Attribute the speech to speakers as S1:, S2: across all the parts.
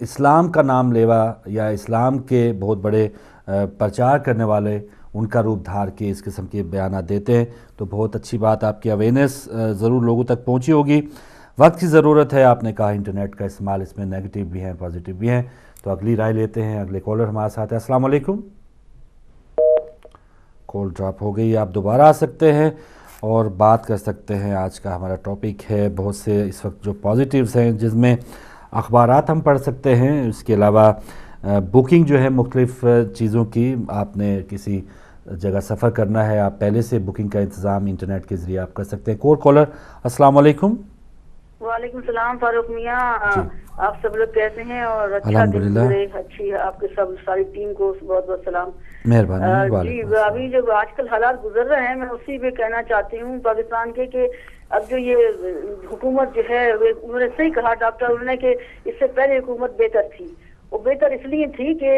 S1: اسلام کا نام لیوا یا اسلام کے بہت بڑے پرچار کرنے والے ان کا روپ دھار کے اس قسم کے بیانات دیتے ہیں، تو بہت اچھی بات، آپ کی اویئرنیس ضرور لوگوں تک پہنچی ہوگی۔ وقت کی ضرورت ہے، آپ نے کہا انٹرنیٹ کا استعمال، اس میں نیگیٹو بھی ہیں پازیٹیو بھی ہیں، تو اگلی رائے لیتے ہیں۔ اگلے کالر ہمارے ساتھ ہے۔ السلام علیکم۔ کال ڈراپ ہو گئی، آپ دوبارہ آ سکتے ہیں اور بات کر سکتے ہیں۔ آج کا ہمارا ٹاپک ہے بہت سے اس وقت جو پازیٹیوز ہیں، جس میں اخبارات ہم پڑھ سکتے ہیں، اس کے علاوہ بکنگ جو ہے مختلف چیزوں کی، آپ نے کسی جگہ سفر کرنا ہے، آپ پہلے سے بکنگ کا انتظام انٹرنیٹ کے ذریعے آپ کر سکتے ہیں۔ کور کالر السلام علیکم۔
S2: وعلیکم السلام فاروق میاں، آپ سب لوگ کیسے ہیں؟ اور اچھا
S1: الحمدللہ
S2: اچھی آپ کے ساری ٹیم کو بہت بہت سلام۔
S1: مہربانی۔
S2: جی ابھی جو آج کل حالات گزر رہے ہیں، میں اسی پہ کہنا چاہتی ہوں پاکستان کے کہ اب جو یہ حکومت جو ہے، انہوں نے صحیح کہا ڈاکٹر انہوں نے کہ اس سے پہلے حکومت بہتر تھی۔ وہ بہتر اس لیے تھی کہ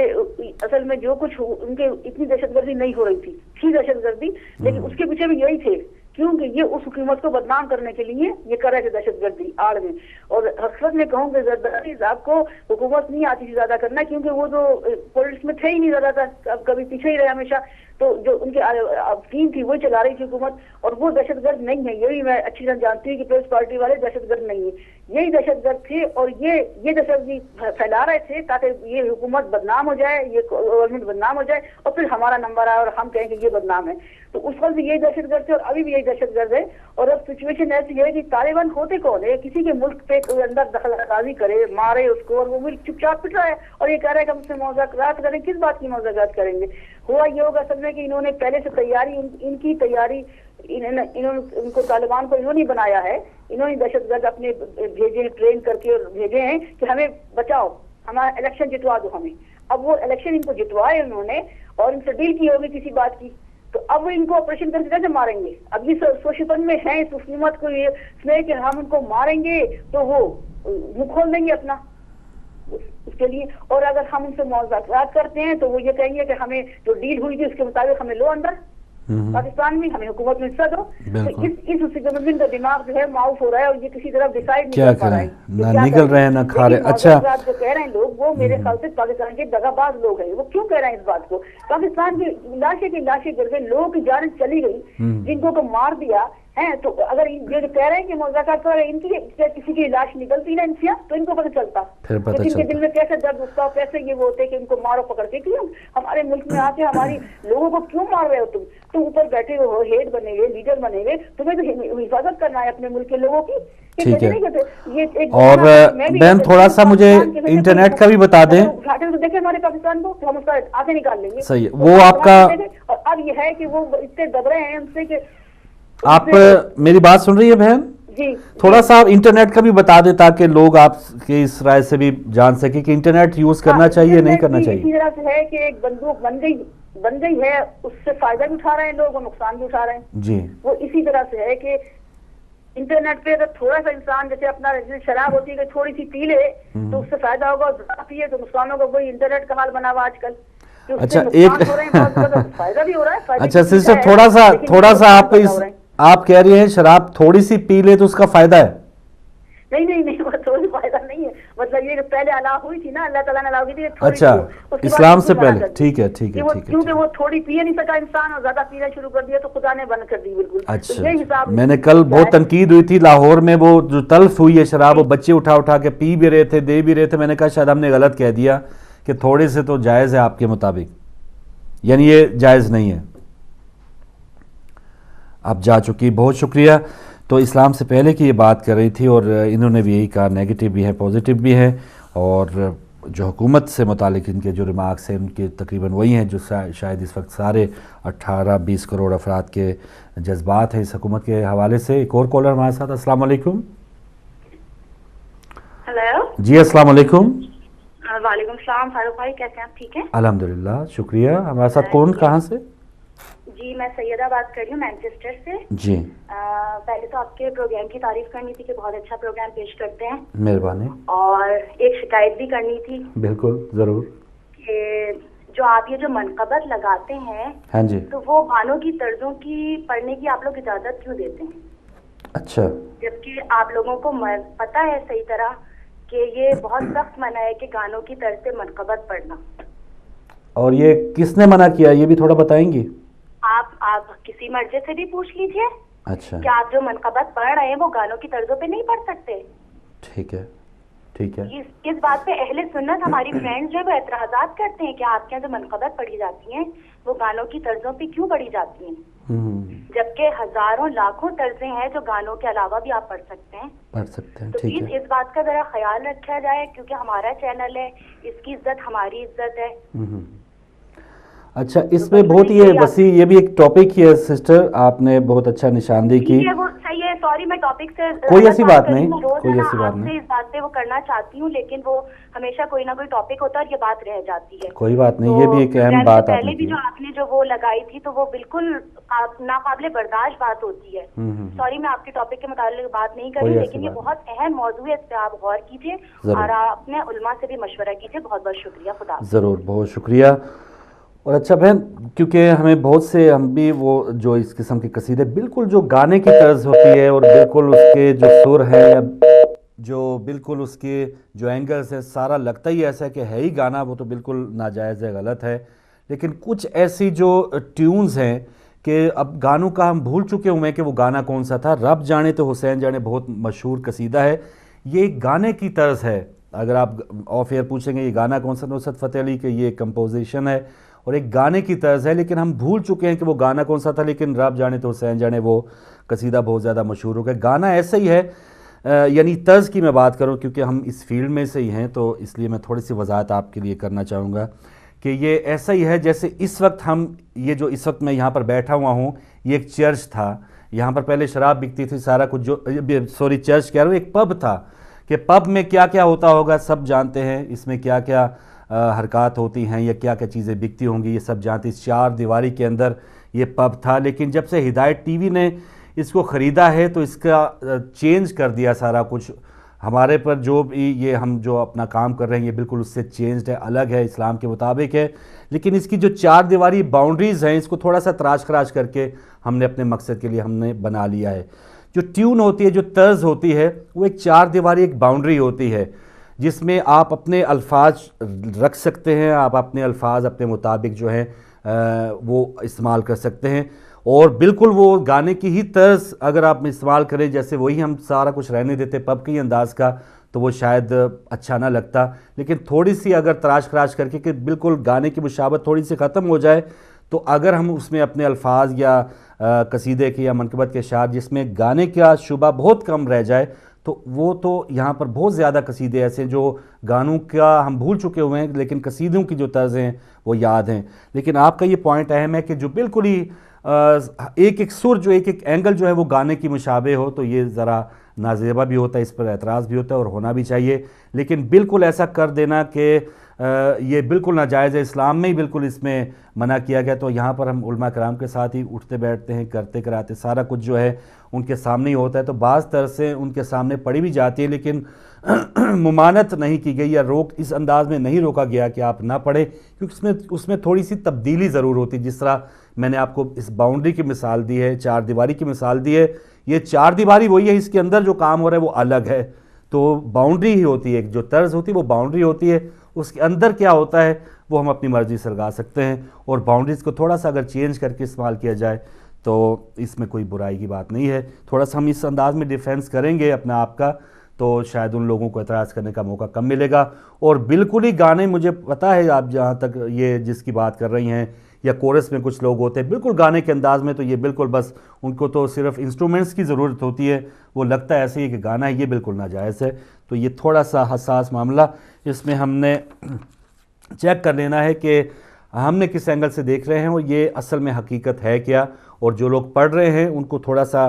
S2: اصل میں جو کچھ ان کے اتنی دہشت گردی نہیں ہو رہی تھی دہشت گردی، لیکن اس کے پیچھے بھی یہی تھے، کیونکہ یہ اس حکومت کو بدنام کرنے کے لیے یہ کر رہے تھے دہشت گردی آڑ میں۔ اور حقیقت میں کہوں کہ زرداری صاحب کو حکومت نہیں آتی تھی زیادہ کرنا، کیونکہ وہ جو پولیٹکس میں تھے ہی نہیں زیادہ تھا، کبھی پیچھے ہی رہے ہمیشہ، تو جو ان کی ٹیم تھی وہی چلا رہی تھی حکومت، اور وہ دہشت گرد نہیں ہے، یہ بھی میں اچھی طرح جانتی ہوں کہ پیپلز پارٹی والے دہشت گرد نہیں ہیں، یہی دہشت گرد تھے، اور یہ دہشت گردی پھیلا رہے تھے تاکہ یہ حکومت بدنام ہو جائے، یہ گورنمنٹ بدنام ہو جائے، اور پھر ہمارا نمبر آئے اور ہم کہیں کہ یہ بدنام ہے۔ تو اس وقت بھی یہی دہشت گرد تھے اور ابھی بھی یہی دہشت گرد ہے۔ اور اب سچویشن ایسی ہے کہ طالبان ہوتے کون ہے؟ کسی کے ملک پہ کوئی اندر دخل اندازی کرے، مارے اس کو، اور وہ ملک چپ چاپ پٹ رہا ہے اور یہ کہہ رہا ہے کہ ہم اس سے مذاکرات کریں۔ کس بات کی مذاکرات کریں گے؟ ہوا یہ ہوگا اصل میں کہ انہوں نے پہلے سے تیاری، ان کی تیاری، ان کو طالبان کو انہوں نے بنایا ہے، انہوں نے دہشت گرد اپنے بھیجے، ٹرین کر کے بھیجے ہیں کہ ہمیں بچاؤ، ہمارا الیکشن جتوا دو ہمیں۔ اب وہ الیکشن ان کو جتوائے انہوں نے اور ان سے ڈیل کی ہوگی کسی بات کی، تو اب وہ ان کو آپریشن کر کے کیسے ماریں گے؟ اب یہ سوشل میں ہے اس حکومت کو یہ کہ ہم ان کو ماریں گے تو وہ منہ کھول دیں گے اپنا اس کے لیے، اور اگر ہم ان سے مذاکرات کرتے ہیں تو وہ یہ کہیں گے کہ ہمیں جو ڈیل ہوئی تھی اس کے مطابق ہمیں لو اندر پاکستان میں، ہمیں حکومت میں حصہ دو۔ تو اس گورنمنٹ کا دماغ جو ہے معاف ہو رہا ہے اور یہ کسی طرح ڈیسائیڈ نہیں کر پا رہا ہے،
S1: نہ نکل رہے ہیں نہ کھا رہے۔ اچھا
S2: جو کہہ رہے ہیں لوگ، وہ میرے خیال سے پاکستان کے دغا باز لوگ ہیں۔ وہ کیوں کہہ رہے ہیں اس بات کو؟ پاکستان کی لاشیں گر گئی، لوگوں کی جانیں چلی گئی، جن کو مار دیا ہے۔ تو اگر جو کہہ رہے ہیں کہ مذاکرات کر رہے ہیں، ان کی کسی کی لاش نکلتی نا ان سے تو ان کو پتہ چلتا کہ ان کے دل میں کیسے درد اٹھتا، کیسے یہ وہ ہوتے کہ ان کو مارو پکڑ کے۔ کیوں ہمارے ملک میں آ کے ہماری لوگوں کو کیوں مار رہے ہو تم اوپر بیٹھے ہو، ہیڈ بنے ہوئے، لیڈر بنے ہوئے، تمہیں تو حفاظت کرنا ہے اپنے ملک کے لوگوں کی۔
S1: ٹھیک ہے، اور بہن تھوڑا سا مجھے انٹرنیٹ کا بھی بتا دیں۔
S2: دیکھیں ہمارے پاکستان کو ہم اس کا آگے نکال لیں گے۔
S1: صحیح، وہ آپ کا،
S2: اور اب یہ ہے کہ وہ اتنے دب رہے ہیں ان سے کہ
S1: آپ میری بات سن رہی ہے بہن؟
S2: جی
S1: تھوڑا سا آپ انٹرنیٹ کا بھی بتا دیں تاکہ لوگ آپ کے اس رائے سے بھی جان سکیں کہ انٹرنیٹ یوز کرنا چاہیے نہیں کرنا چاہیے۔
S2: اسی طرح سے ہے کہ ایک بندوق بن گئی ہے، اس سے فائدہ بھی اٹھا رہے ہیں لوگ اور نقصان بھی اٹھا رہے ہیں
S1: جی۔
S2: وہ اسی طرح سے ہے کہ انٹرنیٹ پہ اگر تھوڑا سا انسان جیسے اپنا شراب ہوتی ہے کہ تھوڑی سی پی لے تو اس سے فائدہ ہوگا، اور زیادہ پیے تو نقصان ہوگا۔ وہی انٹرنیٹ کا حال بنا ہوا آج کل۔
S1: اچھا ایک
S2: فائدہ بھی ہو رہا ہے۔
S1: اچھا سسٹر تھوڑا سا آپ کہہ رہی ہیں شراب تھوڑی سی پی لے تو اس کا فائدہ ہے؟
S2: نہیں وہ تھوڑی فائدہ نہیں ہے، مطلب یہ پہلے الاؤ ہوئی تھی نا، اللہ تعالیٰ نے الاؤ کی تھی۔
S1: اچھا اسلام سے پہلے، ٹھیک ہے ٹھیک ہے ٹھیک ہے۔
S2: کیونکہ وہ تھوڑی پی نہیں سکا انسان اور زیادہ پینا شروع کر دیا تو خدا نے بند کر دی بالکل۔
S1: اچھا میں نے کل بہت تنقید ہوئی تھی لاہور میں، وہ جو تلف ہوئی ہے شراب، وہ بچے اٹھا کے پی بھی رہے تھے، دے بھی رہے تھے۔ میں نے کہا شاید ہم نے غلط کہہ دیا کہ تھوڑے سے تو جائز ہے آپ کے مطابق، یعنی یہ جائز نہیں ہے۔ اب جا چکی، بہت شکریہ۔ تو اسلام سے پہلے کی یہ بات کر رہی تھی اور انہوں نے بھی یہی کہا، نیگیٹو بھی ہے پازیٹیو بھی ہے، اور جو حکومت سے متعلق ان کے جو ریمارکس ہیں ان کے تقریباً وہی ہیں جو شاید اس وقت سارے 18-20 کروڑ افراد کے جذبات ہیں اس حکومت کے حوالے سے۔ ایک اور کالر ہمارے ساتھ۔ السلام علیکم۔
S2: ہیلو
S1: جی السلام علیکم۔
S2: وعلیکم السلام فاروق بھائی، کیسے ہیں آپ؟ ٹھیک ہیں
S1: الحمدللہ، شکریہ۔ ہمارے ساتھ کون، کہاں سے؟
S2: جی میں سیدہ بات کر رہی ہوں مینچسٹر سے۔
S1: جی
S2: پہلے تو آپ کے پروگرام کی تعریف کرنی تھی کہ بہت اچھا پروگرام پیش کرتے ہیں،
S1: مہربانی۔
S2: اور ایک شکایت بھی کرنی تھی۔
S1: بالکل ضرور۔
S2: کہ جو آپ یہ جو منقبت لگاتے ہیں،
S1: ہاں جی،
S2: تو وہ گانوں کی طرزوں کی پڑھنے کی آپ لوگ اجازت کیوں دیتے ہیں؟
S1: اچھا
S2: جبکہ آپ لوگوں کو پتہ ہے صحیح طرح
S3: کہ یہ بہت سخت منع ہے کہ گانوں کی طرز سے منقبت پڑھنا.
S1: اور یہ کس نے منع کیا یہ بھی تھوڑا بتائیں گی؟
S3: آپ کسی مرجع سے بھی پوچھ لیجئے.
S1: اچھا
S3: کہ آپ جو منقبت پڑھ رہے ہیں وہ گانوں کی طرزوں پہ نہیں پڑھ سکتے.
S1: ٹھیک ہے ٹھیک ہے.
S3: اس بات پہ اہل سنت ہماری فرینڈ جو ہے وہ اعتراضات کرتے ہیں کہ آپ کے یہاں جو منقبت پڑھی جاتی ہیں وہ گانوں کی طرزوں پہ کیوں پڑھی جاتی ہیں، جبکہ ہزاروں لاکھوں طرزیں ہیں جو گانوں کے علاوہ بھی آپ پڑھ سکتے ہیں. تو پلیز اس بات کا ذرا خیال رکھا جائے کیونکہ ہمارا چینل ہے، اس کی عزت ہماری عزت ہے.
S1: اچھا اس میں بہت ہی وسیع یہ بھی ایک ٹاپک ہی ہے سسٹر، آپ نے بہت اچھا نشاندہی کی.
S3: وہ صحیح ہے، سوری میں ٹاپک سے
S1: کوئی ایسی بات نہیں،
S3: کوئی ایسی بات نہیں، اس بات پہ وہ کرنا چاہتی ہوں لیکن وہ ہمیشہ کوئی نہ کوئی ٹاپک ہوتا ہے اور یہ بات رہ جاتی ہے.
S1: کوئی بات نہیں، یہ بھی ایک اہم بات
S3: پہلے بھی جو آپ نے جو وہ لگائی تھی تو وہ بالکل ناقابل برداشت بات ہوتی ہے. سوری میں آپ کے ٹاپک کے متعلق بات نہیں کر رہی لیکن یہ بہت اہم موضوع ہے، اس پہ آپ غور کیجیے اور آپ اپنے علماء سے بھی مشورہ کیجیے. بہت بہت شکریہ. خدا
S1: ضرور، بہت شکریہ. اور اچھا بہن کیونکہ ہمیں بہت سے ہم بھی وہ جو اس قسم کے قصیدے بالکل جو گانے کی طرز ہوتی ہے اور بالکل اس کے جو سر ہیں یا جو بالکل اس کے جو اینگلز ہیں سارا لگتا ہی ایسا ہے کہ ہے ہی گانا، وہ تو بالکل ناجائز ہے، غلط ہے. لیکن کچھ ایسی جو ٹیونز ہیں کہ اب گانوں کا ہم بھول چکے ہوئے ہیں کہ وہ گانا کون سا تھا. رب جانے تو حسین جانے بہت مشہور قصیدہ ہے، یہ ایک گانے کی طرز ہے. اگر آپ آف ایئر پوچھیں گے یہ گانا کون سا، نصرت فتح علی کہ یہ کمپوزیشن ہے اور ایک گانے کی طرز ہے، لیکن ہم بھول چکے ہیں کہ وہ گانا کون سا تھا. لیکن رب جانے تو حسین جانے وہ قصیدہ بہت زیادہ مشہور ہو گیا. گانا ایسا ہی ہے، یعنی طرز کی میں بات کروں کیونکہ ہم اس فیلڈ میں سے ہی ہیں تو اس لیے میں تھوڑی سی وضاحت آپ کے لیے کرنا چاہوں گا کہ یہ ایسا ہی ہے جیسے اس وقت یہ جو اس وقت میں یہاں پر بیٹھا ہوا ہوں یہ ایک چرچ تھا. یہاں پر پہلے شراب بکتی تھی، سارا کچھ جو چرچ کہہ رہا ہوں، ایک پب تھا کہ پب میں کیا کیا ہوتا ہوگا سب جانتے ہیں، اس میں کیا کیا حرکات ہوتی ہیں یا کیا کیا چیزیں بکتی ہوں گی یہ سب جانتے. اس چار دیواری کے اندر یہ پب تھا، لیکن جب سے ہدایت ٹی وی نے اس کو خریدا ہے تو اس کا چینج کر دیا سارا کچھ. ہمارے پر جو بھی یہ ہم جو اپنا کام کر رہے ہیں یہ بالکل اس سے چینجڈ ہے، الگ ہے، اسلام کے مطابق ہے. لیکن اس کی جو چار دیواری باؤنڈریز ہیں اس کو تھوڑا سا تراش خراش کر کے ہم نے اپنے مقصد کے لیے ہم نے بنا لیا ہے. جو ٹیون ہوتی ہے، جو طرز ہوتی ہے، وہ ایک چار دیواری ایک باؤنڈری ہوتی ہے جس میں آپ اپنے الفاظ رکھ سکتے ہیں، آپ اپنے الفاظ اپنے مطابق جو ہیں وہ استعمال کر سکتے ہیں اور بالکل وہ گانے کی ہی طرز اگر آپ استعمال کریں جیسے وہی ہم سارا کچھ رہنے دیتے پب کے انداز کا تو وہ شاید اچھا نہ لگتا. لیکن تھوڑی سی اگر تراش خراش کر کے کہ بالکل گانے کی مشابہت تھوڑی سی ختم ہو جائے تو اگر ہم اس میں اپنے الفاظ یا قصیدے کے یا منقبت کے اشعار جس میں گانے کا شبہ بہت کم رہ جائے تو وہ تو یہاں پر بہت زیادہ قصیدے ایسے ہیں جو گانوں کا ہم بھول چکے ہوئے ہیں لیکن قصیدوں کی جو طرزیں ہیں وہ یاد ہیں. لیکن آپ کا یہ پوائنٹ اہم ہے کہ جو بالکل ہی ایک ایک سر جو ایک ایک اینگل جو ہے وہ گانے کی مشابہ ہو تو یہ ذرا نازیبا بھی ہوتا ہے، اس پر اعتراض بھی ہوتا ہے اور ہونا بھی چاہیے. لیکن بالکل ایسا کر دینا کہ یہ بالکل ناجائز ہے، اسلام میں ہی بالکل اس میں منع کیا گیا. تو یہاں پر ہم علماء کرام کے ساتھ ہی اٹھتے بیٹھتے ہیں، کرتے کراتے سارا کچھ جو ہے ان کے سامنے ہی ہوتا ہے. تو بعض طرح سے ان کے سامنے پڑھی بھی جاتی ہے لیکن ممانعت نہیں کی گئی یا روک اس انداز میں نہیں روکا گیا کہ آپ نہ پڑھیں کیونکہ اس میں تھوڑی سی تبدیلی ضرور ہوتی. جس طرح میں نے آپ کو اس باؤنڈری کی مثال دی ہے، چار دیواری کی مثال دی ہے، یہ چار دیواری وہی ہے، اس کے اندر جو کام ہو رہا ہے وہ الگ ہے. تو باؤنڈری ہی ہوتی ہے، جو طرز ہوتی ہے وہ باؤنڈری ہوتی ہے، اس کے اندر کیا ہوتا ہے وہ ہم اپنی مرضی سے لگا سکتے ہیں. اور باؤنڈریز کو تھوڑا سا اگر چینج کر کے استعمال کیا جائے تو اس میں کوئی برائی کی بات نہیں ہے. تھوڑا سا ہم اس انداز میں ڈیفینس کریں گے اپنا آپ کا تو شاید ان لوگوں کو اعتراض کرنے کا موقع کم ملے گا. اور بالکل ہی گانے مجھے پتہ ہے آپ جہاں تک یہ جس کی بات کر رہی ہیں یا کورس میں کچھ لوگ ہوتے ہیں بالکل گانے کے انداز میں تو یہ بالکل بس ان کو تو صرف انسٹرومنٹس کی ضرورت ہوتی ہے، وہ لگتا ہے ایسے ہی کہ گانا ہے، یہ بالکل ناجائز ہے. تو یہ تھوڑا سا حساس معاملہ، اس میں ہم نے چیک کر لینا ہے کہ ہم نے کس اینگل سے دیکھ رہے ہیں اور یہ اصل میں حقیقت ہے کیا. اور جو لوگ پڑھ رہے ہیں ان کو تھوڑا سا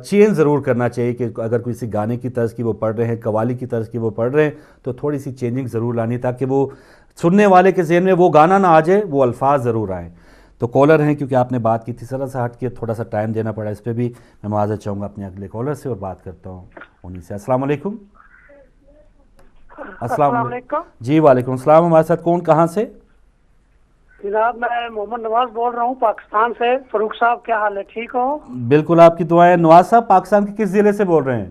S1: چینج ضرور کرنا چاہیے کہ اگر کسی گانے کی طرز کی وہ پڑھ رہے ہیں، قوالی کی طرز کی وہ پڑھ رہے ہیں تو تھوڑی سی چینجنگ ضرور لانی تاکہ وہ سننے والے کے ذہن میں وہ گانا نہ آ جائے، وہ الفاظ ضرور آئیں. تو کالر ہیں کیونکہ آپ نے بات کی تھی ذرا سا ہٹ کے تھوڑا سا ٹائم دینا پڑا اس پہ بھی، میں معذرت چاہوں گا اپنے اگلے کالر سے اور بات کرتا ہوں انہیں سے. السلام علیکم. السلام علیکم. جی وعلیکم السلام. ہمارے ساتھ کون کہاں سے؟
S4: جناب میں محمد نواز بول رہا ہوں پاکستان سے. فاروق صاحب کیا حال ہے، ٹھیک ہو؟
S1: بالکل آپ کی دعائیں. نواز صاحب پاکستان کے کس ضلع سے بول رہے ہیں؟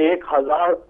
S5: 1000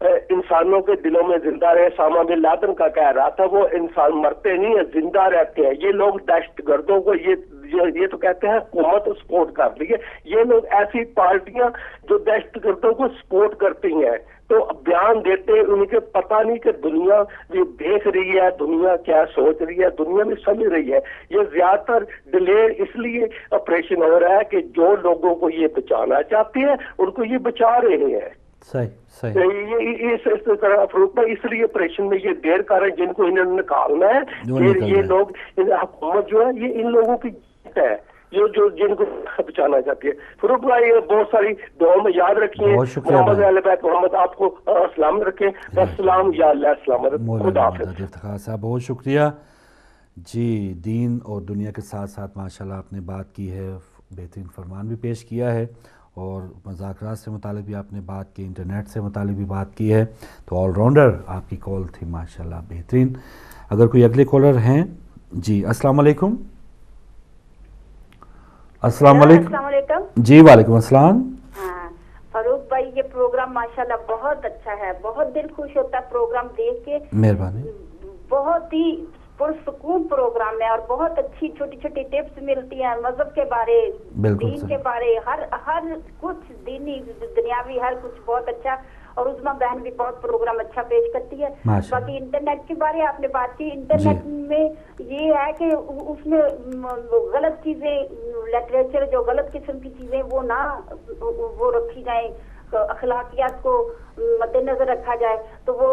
S5: انسانوں کے دلوں میں زندہ رہے. اسامہ بن لادن کا کہہ رہا تھا وہ انسان مرتے نہیں ہیں، زندہ رہتے ہیں. یہ لوگ دہشت گردوں کو یہ تو کہتے ہیں حکومت سپورٹ کر رہی ہے. یہ لوگ ایسی پارٹیاں جو دہشت گردوں کو سپورٹ کرتی ہیں تو بیان دیتے ان کے پتہ نہیں کہ دنیا یہ دیکھ رہی ہے، دنیا کیا سوچ رہی ہے، دنیا میں سمجھ رہی ہے. یہ زیادہ تر ڈیلے اس لیے آپریشن ہو رہا ہے کہ جو لوگوں کو یہ بچانا چاہتے ہیں ان کو یہ بچا رہے ہیں. اس طرح فروخ بھائی اس لیے آپریشن میں یہ دیر کر رہے ہیں جن کو انہوں نے نکالنا ہے. یہ لوگ حکومت جو ہے یہ ان لوگوں کی ہے جو جن کو بچانا چاہتی ہے. فروخ بھائی بہت ساری دعاؤں میں یاد رکھیے. محمد علیہ بیت محمد آپ کو سلام رکھیں. السلام یا اللہ السلام علیکم. خدا حافظ.
S1: افتخار صاحب بہت شکریہ. جی دین اور دنیا کے ساتھ ساتھ ماشاءاللہ آپ نے بات کی ہے، بہترین فرمان بھی پیش کیا ہے، اور مذاکرات سے متعلق بھی آپ نے بات کی، انٹرنیٹ سے متعلق بھی بات کی ہے. تو آل راؤنڈر آپ کی کال تھی ماشاءاللہ بہترین. اگر کوئی اگلے کالر ہیں. جی السلام علیکم. السلام علیکم. جی وعلیکم السلام.
S6: فاروق بھائی یہ پروگرام ماشاءاللہ بہت اچھا ہے، بہت دل خوش ہوتا ہے پروگرام دیکھ کے.
S1: مہربانی.
S6: بہت ہی پرسکون پروگرام ہے اور بہت اچھی چھوٹی چھوٹی ٹپس ملتی ہیں مذہب کے بارے، دین کے بارے، ہر کچھ دینی دنیاوی ہر کچھ بہت اچھا. اور عظمیٰ بہن بھی بہت پروگرام اچھا پیش کرتی ہے. باقی انٹرنیٹ کے بارے آپ نے بات کی. انٹرنیٹ میں یہ ہے کہ اس میں غلط چیزیں، لٹریچر جو غلط قسم کی چیزیں وہ رکھی جائیں، اخلاقیات کو مد نظر رکھا جائے تو وہ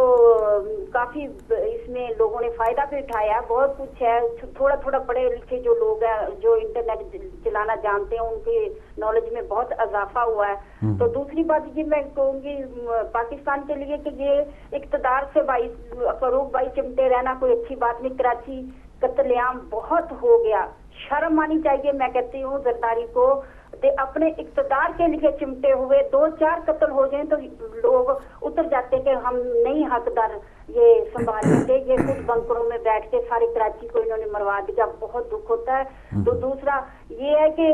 S6: کافی اس میں لوگوں نے فائدہ بھی اٹھایا. بہت کچھ ہے. تھوڑا تھوڑا پڑھے لکھے جو لوگ ہیں جو انٹرنیٹ چلانا جانتے ہیں ان کے نالج میں بہت اضافہ ہوا ہے. تو دوسری بات یہ میں کہوں گی پاکستان کے لیے کہ یہ اقتدار سے فاروق بھائی چمٹے رہنا کوئی اچھی بات نہیں. کراچی قتل عام بہت ہو گیا، شرم آنی چاہیے. میں کہتی ہوں زرداری کو اپنے اقتدار کے لیے چمٹے ہوئے 2-4 قتل ہو جائیں تو لوگ اتر جاتے کہ ہم نہیں حقدار یہ سنبھالیں گے. یہ خود بنکروں میں بیٹھ کے ساری کراچی کو انہوں نے مروا دیا. بہت دکھ ہوتا ہے. تو دوسرا یہ ہے کہ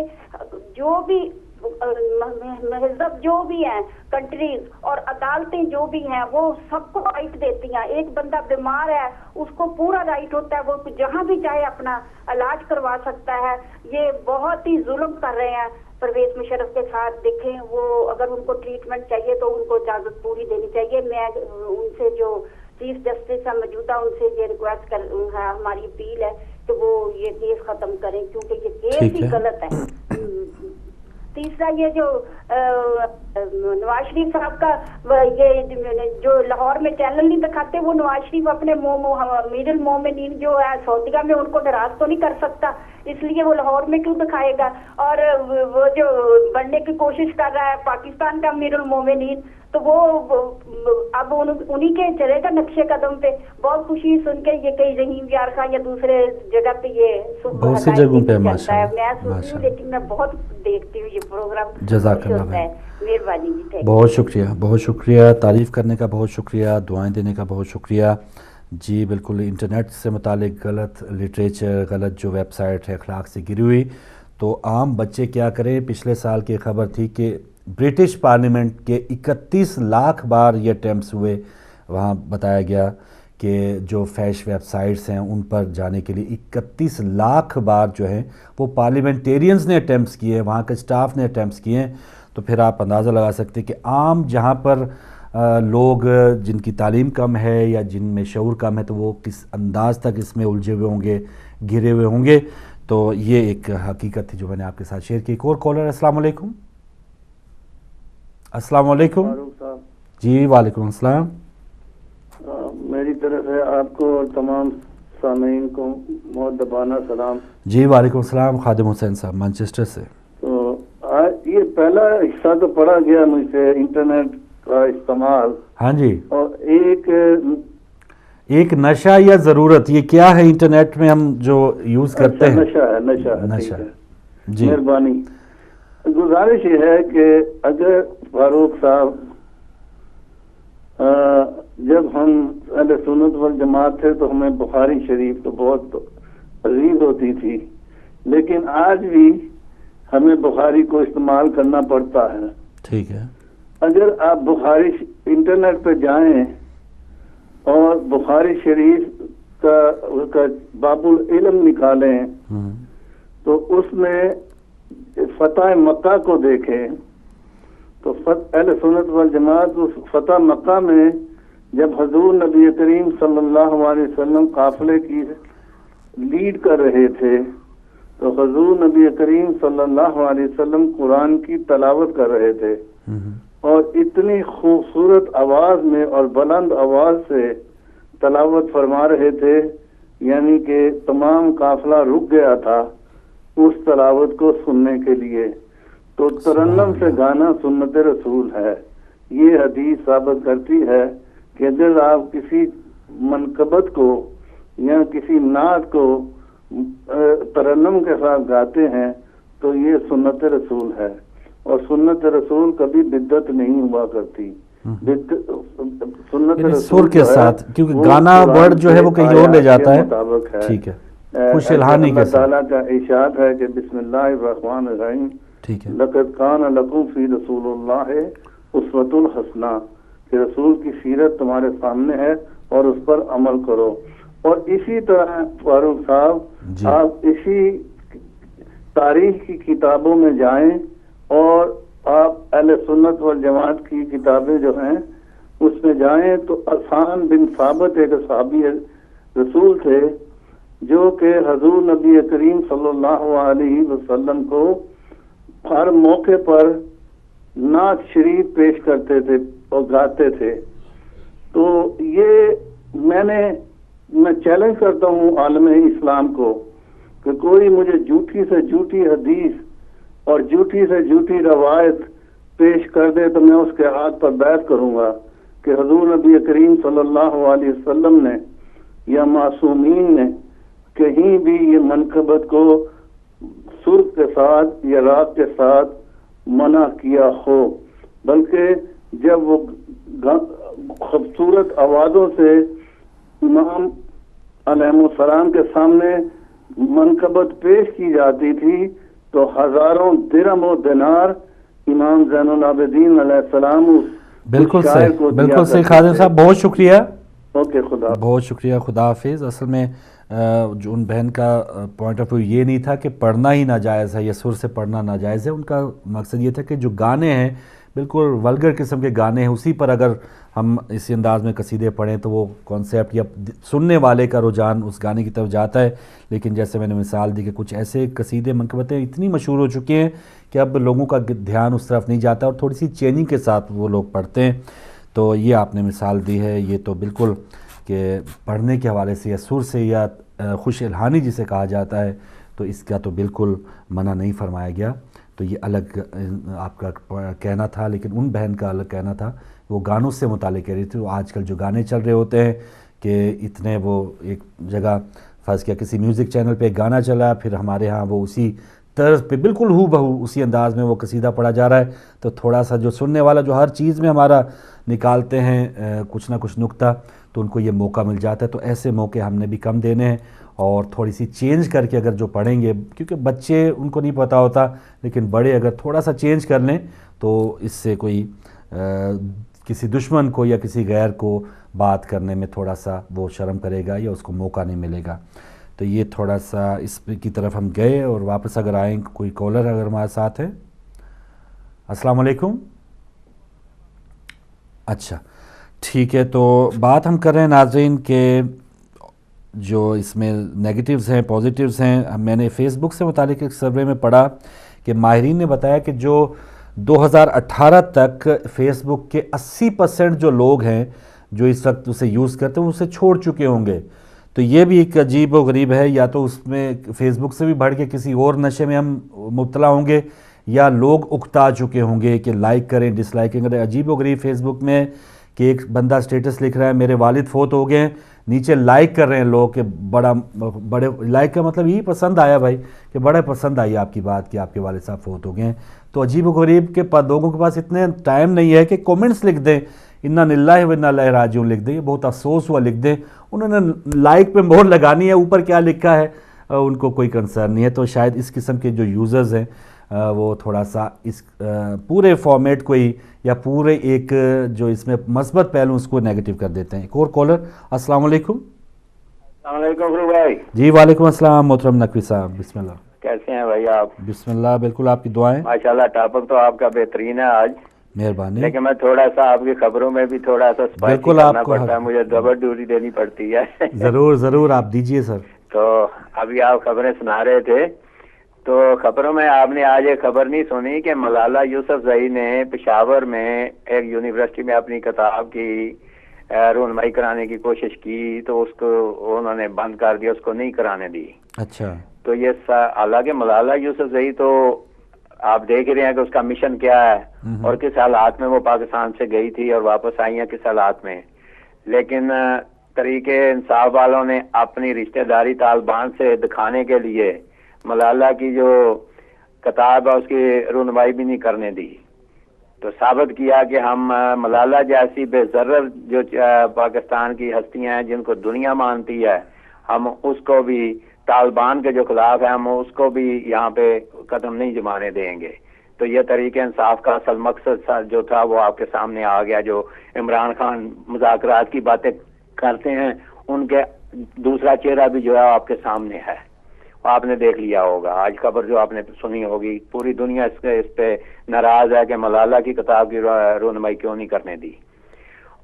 S6: جو بھی مذہب جو بھی ہیں کنٹریز اور عدالتیں جو بھی ہیں وہ سب کو رائٹ دیتی ہیں. ایک بندہ بیمار ہے اس کو پورا رائٹ ہوتا ہے، وہ جہاں بھی چاہے اپنا علاج کروا سکتا ہے. یہ بہت ہی ظلم کر رہے ہیں پرویز مشرف کے ساتھ. دیکھیں وہ اگر ان کو ٹریٹمنٹ چاہیے تو ان کو اجازت پوری دینی چاہیے. میں ان سے جو چیف جسٹس ہے موجودہ ان سے یہ ریکویسٹ ہماری اپیل ہے کہ وہ یہ کیس ختم کریں کیونکہ یہ کیس ہی غلط ہے. تیسرا یہ جو نواز شریف صاحب کا یہ جو لاہور میں چینل نہیں دکھاتے وہ نواز شریف اپنے امیر المومنین جو ہے سعودیہ میں ان کو ناراض تو نہیں کر سکتا، اس لیے وہ لاہور میں کیوں دکھائے گا. اور وہ جو بننے کی کوشش کر رہا ہے پاکستان کا امیر المومنین تو وہ اب انہی کے چلے گا نقشے قدم پہ. بہت خوشی سن کے یہ کئی رحیم یار خان یا دوسرے جگہ پہ یہ
S1: بہت سی جگہوں پہ
S6: میں سنتی ہوں لیکن میں بہت دیکھتی ہوں یہ پروگرام.
S1: جزاک اللہ.
S6: مہربانی جی.
S1: بہت شکریہ، بہت شکریہ. تعریف کرنے کا بہت شکریہ، دعائیں دینے کا بہت شکریہ. جی بالکل انٹرنیٹ سے متعلق غلط لٹریچر، غلط جو ویب سائٹ ہے اخلاق سے گری ہوئی تو عام بچے کیا کریں. پچھلے سال کی خبر تھی کہ برٹش پارلیمنٹ کے 31 لاکھ بار یہ اٹیمپٹس ہوئے. وہاں بتایا گیا کہ جو فیش ویب سائٹس ہیں ان پر جانے کے لیے 31 لاکھ بار جو ہیں وہ پارلیمنٹیرینز نے اٹیمپٹس کیے، وہاں کے سٹاف نے اٹیمپٹس کیے ہیں. تو پھر آپ اندازہ لگا سکتے ہیں کہ عام جہاں پر لوگ جن کی تعلیم کم ہے یا جن میں شعور کم ہے تو وہ کس انداز تک اس میں الجھے ہوئے ہوں گے، گھرے ہوئے ہوں گے. تو یہ ایک حقیقت تھی جو میں نے آپ کے ساتھ شیئر کی. ایک اور کالر. السلام علیکم. السلام علیکم. جی وعلیکم السلام.
S7: میری طرف ہے آپ کو اور تمام سامعین کو مؤدبانہ سلام.
S1: جی وعلیکم السلام. خادم حسین صاحب مانچسٹر سے.
S7: تو یہ پہلا حصہ تو پڑھا گیا مجھ سے انٹرنیٹ کا استعمال.
S1: ہاں جی.
S7: اور ایک
S1: نشہ یا ضرورت، یہ کیا ہے انٹرنیٹ میں ہم جو یوز کرتے ہیں؟
S7: نشہ. جی مہربانی. گزارش یہ ہے کہ اگر فاروق صاحب جب ہم اہل سنت والجماعت تھے تو ہمیں بخاری شریف تو بہت عزیز ہوتی تھی، لیکن آج بھی ہمیں بخاری کو استعمال کرنا پڑتا ہے.
S1: ٹھیک ہے.
S7: اگر آپ بخاری انٹرنیٹ پہ جائیں اور بخاری شریف کا باب العلم نکالیں تو اس میں فتح مکہ کو دیکھیں تو اہل سنت والجماعت اس فتح مکہ میں جب حضور نبی کریم صلی اللہ علیہ وسلم قافلے کی لیڈ کر رہے تھے تو حضور نبی کریم صلی اللہ علیہ وسلم قرآن کی تلاوت کر رہے تھے اور اتنی خوبصورت آواز میں اور بلند آواز سے تلاوت فرما رہے تھے یعنی کہ تمام قافلہ رک گیا تھا اس تلاوت کو سننے کے لیے. تو ترنم سے گانا سنت رسول ہے. یہ حدیث ثابت کرتی ہے کہ اگر آپ کسی منقبت کو یا کسی نعت کو ترنم کے ساتھ گاتے ہیں تو یہ سنت رسول ہے اور سنت رسول کبھی بدعت نہیں ہوا کرتی. سنت
S1: سر کے ساتھ کیونکہ گانا ورڈ جو ہے وہ کہیں اور لے جاتا ہے. ٹھیک ہے. خوش الہانی کے ساتھ
S7: اللہ تعالیٰ کا ارشاد ہے کہ بسم اللہ الرحمن الرحیم.
S1: ٹھیک ہے.
S7: لقد کان لکم فی رسول اللہ اسوۃ الحسنہ کہ رسول کی سیرت تمہارے سامنے ہے اور اس پر عمل کرو. اور اسی طرح فاروق صاحب آپ اسی تاریخ کی کتابوں میں جائیں اور آپ اہل سنت والجماعت کی کتابیں جو ہیں اس میں جائیں تو حسان بن ثابت ایک صحابی رسول تھے جو کہ حضور نبی کریم صلی اللہ علیہ وسلم کو ہر موقع پر نعت شریف پیش کرتے تھے اور گاتے تھے. تو یہ میں چیلنج کرتا ہوں عالم اسلام کو کہ کوئی مجھے جھوٹی سے جھوٹی حدیث اور جھوٹی سے جھوٹی روایت پیش کر دے تو میں اس کے ہاتھ پر بیعت کروں گا کہ حضور نبی کریم صلی اللہ علیہ وسلم نے یا معصومین نے کہیں بھی یہ منقبت کو سر کے ساتھ یا راگ کے ساتھ منع کیا ہو، بلکہ جب وہ خوبصورت آوازوں سے امام علیہ السلام کے سامنے منقبت پیش کی جاتی تھی تو ہزاروں درہم و دینار امام زین العابدین علیہ السلام
S1: بالکل صحیح خادم صاحب بہت شکریہ.
S7: اوکے خدا
S1: بہت شکریہ. خدا حافظ. اصل میں جو ان بہن کا پوائنٹ آف ویو یہ نہیں تھا کہ پڑھنا ہی ناجائز ہے یا سر سے پڑھنا ناجائز ہے. ان کا مقصد یہ تھا کہ جو گانے ہیں بالکل ولگر قسم کے گانے ہیں اسی پر اگر ہم اسی انداز میں قصیدے پڑھیں تو وہ کانسیپٹ یا سننے والے کا رجحان اس گانے کی طرف جاتا ہے. لیکن جیسے میں نے مثال دی کہ کچھ ایسے قصیدے منقبتیں اتنی مشہور ہو چکی ہیں کہ اب لوگوں کا دھیان اس طرف نہیں جاتا اور تھوڑی سی چینجنگ کے ساتھ وہ لوگ پڑھتے ہیں. تو یہ آپ نے مثال دی ہے. یہ تو بالکل کہ پڑھنے کے حوالے سے یا سر سے یا خوش الہانی جسے کہا جاتا ہے تو اس کا تو بالکل منع نہیں فرمایا گیا. تو یہ الگ آپ کا کہنا تھا. لیکن ان بہن کا الگ کہنا تھا. وہ گانوں سے متعلق کہہ رہی تھی. وہ آج کل جو گانے چل رہے ہوتے ہیں کہ اتنے وہ ایک جگہ فرض کیا کسی میوزک چینل پہ ایک گانا چلا پھر ہمارے ہاں وہ اسی طرز پہ بالکل ہو بہو اسی انداز میں وہ قصیدہ پڑھا جا رہا ہے. تو تھوڑا سا جو سننے والا جو ہر چیز میں ہمارا نکالتے ہیں کچھ نہ کچھ نقطہ تو ان کو یہ موقع مل جاتا ہے. تو ایسے موقع ہم نے بھی کم دینے ہیں اور تھوڑی سی چینج کر کے اگر جو پڑھیں گے کیونکہ بچے ان کو نہیں پتہ ہوتا لیکن بڑے اگر تھوڑا سا چینج کر لیں تو اس سے کوئی کسی دشمن کو یا کسی غیر کو بات کرنے میں تھوڑا سا وہ شرم کرے گا یا اس کو موقع نہیں ملے گا. تو یہ تھوڑا سا اس کی طرف ہم گئے اور واپس اگر آئیں کوئی کالر اگر ہمارے ساتھ ہے. السلام علیکم. اچھا ٹھیک ہے. تو بات ہم کر رہے ہیں ناظرین کہ جو اس میں نیگیٹیوز ہیں پازیٹیوز ہیں. میں نے فیس بک سے متعلق ایک سروے میں پڑھا کہ ماہرین نے بتایا کہ جو 2018 تک فیس بک کے 80% جو لوگ ہیں جو اس وقت اسے یوز کرتے ہیں وہ اسے چھوڑ چکے ہوں گے. تو یہ بھی ایک عجیب و غریب ہے. یا تو اس میں فیس بک سے بھی بڑھ کے کسی اور نشے میں ہم مبتلا ہوں گے یا لوگ اکتا چکے ہوں گے کہ لائک کریں ڈس لائکنگ کریں. عجیب و غریب فیس بک میں کہ ایک بندہ سٹیٹس لکھ رہا ہے میرے والد فوت ہو گئے ہیں نیچے لائک کر رہے ہیں لوگ کہ بڑے لائک کا مطلب یہی پسند آیا بھائی کہ بڑا پسند آئی آپ کی بات کہ آپ کے والد صاحب فوت ہو گئے ہیں. تو عجیب و غریب کے لوگوں کے پاس اتنے ٹائم نہیں ہے کہ کومنٹس لکھ دیں انا للہ و انا الیہ راجعون لکھ دیں. یہ بہت افسوس ہوا لکھ دیں. انہوں نے لائک پہ مہر لگانی ہے اوپر کیا لکھا ہے ان کو کوئی کنسرن نہیں ہے. تو شاید اس قسم کے جو یوزرز ہیں وہ تھوڑا سا اس پورے فارمیٹ کو ہی یا پورے ایک جو اس میں مثبت پہلو اس کو نیگیٹو کر دیتے ہیں. ایک اور کالر. السلام علیکم.
S8: السلام علیکم فروغ بھائی.
S1: جی وعلیکم السلام محترم نقوی صاحب, بسم اللہ.
S8: کیسے ہیں بھائی آپ؟
S1: بسم اللہ, بالکل آپ کی دعائیں.
S8: ماشاءاللہ ٹاپک تو آپ کا بہترین ہے آج,
S1: مہربانی.
S8: لیکن میں تھوڑا سا آپ کی خبروں میں بھی تھوڑا سا
S1: بالکل
S8: کرنا پڑتا ہے, مجھے ڈبل ڈیوٹی دینی پڑتی ہے.
S1: ضرور ضرور آپ دیجئے سر.
S8: تو ابھی آپ خبریں سنا رہے تھے, تو خبروں میں آپ نے آج ایک خبر نہیں سنی کہ ملالہ یوسفزئی نے پشاور میں ایک یونیورسٹی میں اپنی کتاب کی رونمائی کرانے کی کوشش کی, تو اس کو انہوں نے بند کر دیا, اس کو نہیں کرانے دی.
S1: اچھا.
S8: تو یہ حالانکہ ملالہ یوسفزئی تو آپ دیکھ رہے ہیں کہ اس کا مشن کیا ہے اور کس حالات میں وہ پاکستان سے گئی تھی اور واپس آئی ہیں کس حالات میں, لیکن طریقے انصاف والوں نے اپنی رشتہ داری طالبان سے دکھانے کے لیے ملالہ کی جو کتاب ہے اس کی رونمائی بھی نہیں کرنے دی. تو ثابت کیا کہ ہم ملالہ جیسی بے ضرر جو پاکستان کی ہستیاں ہیں جن کو دنیا مانتی ہے, ہم اس کو بھی طالبان کے جو خلاف ہیں ہم اس کو بھی یہاں پہ قدم نہیں جمانے دیں گے. تو یہ طریقہ انصاف کا اصل مقصد جو تھا وہ آپ کے سامنے آ گیا. جو عمران خان مذاکرات کی باتیں کرتے ہیں ان کے دوسرا چہرہ بھی جو ہے آپ کے سامنے ہے, آپ نے دیکھ لیا ہوگا. آج خبر جو آپ نے سنی ہوگی, پوری دنیا اس پہ ناراض ہے کہ ملالہ کی کتاب کی رونمائی کیوں نہیں کرنے دی.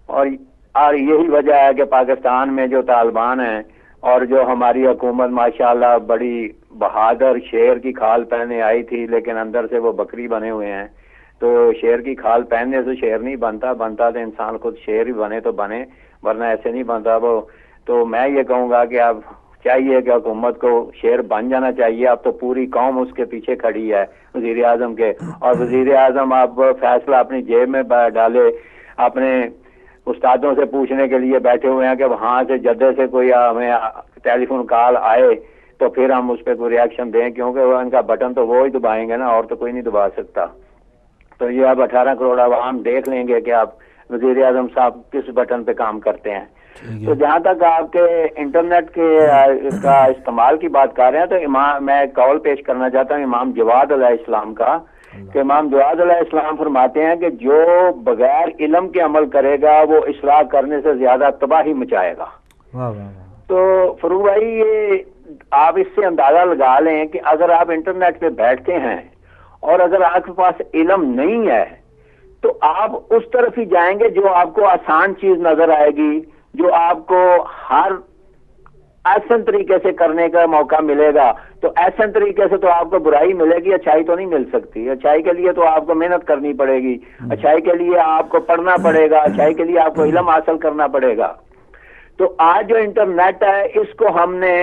S8: اور یہی وجہ ہے کہ پاکستان میں جو طالبان ہیں اور جو ہماری حکومت ماشاءاللہ بڑی بہادر شیر کی کھال پہنے آئی تھی لیکن اندر سے وہ بکری بنے ہوئے ہیں. تو شیر کی کھال پہننے سے شیر نہیں بنتا تو انسان خود شیر ہی بنے تو بنے, ورنہ ایسے نہیں بنتا وہ. تو میں یہ کہوں گا کہ اب چاہیے کہ حکومت کو شیر بن جانا چاہیے. اب تو پوری قوم اس کے پیچھے کھڑی ہے وزیر اعظم کے, اور وزیر اعظم اب فیصلہ اپنی جیب میں ڈالے, اپنے استادوں سے پوچھنے کے لیے بیٹھے ہوئے ہیں کہ وہاں سے جدے سے کوئی ہمیں ٹیلی فون کال آئے تو پھر ہم اس پہ کوئی ری ایکشن دیں, کیونکہ وہ ان کا بٹن تو وہ ہی دبائیں گے نا, اور تو کوئی نہیں دبا سکتا. تو یہ اب 18 کروڑ عوام دیکھ لیں گے کہ آپ وزیر اعظم صاحب کس بٹن پہ کام کرتے ہیں. تو جہاں تک آپ کے انٹرنیٹ کے کا استعمال کی بات کر رہے ہیں, تو میں قول پیش کرنا چاہتا ہوں امام جواد علیہ السلام کا, کہ امام جواد علیہ السلام فرماتے ہیں کہ جو بغیر علم کے عمل کرے گا وہ اصلاح کرنے سے زیادہ تباہی مچائے گا. تو فروغ بھائی یہ آپ اس سے اندازہ لگا لیں کہ اگر آپ انٹرنیٹ پہ بیٹھتے ہیں اور اگر آپ کے پاس علم نہیں ہے تو آپ اس طرف ہی جائیں گے جو آپ کو آسان چیز نظر آئے گی, جو آپ کو ہر احسن طریقے سے کرنے کا موقع ملے گا. تو احسن طریقے سے تو آپ کو برائی ملے گی, اچھائی تو نہیں مل سکتی. اچھائی کے لیے تو آپ کو محنت کرنی پڑے گی, اچھائی کے لیے آپ کو پڑھنا پڑے گا, اچھائی کے لیے آپ کو علم حاصل کرنا پڑے گا. تو آج جو انٹرنیٹ ہے اس کو ہم نے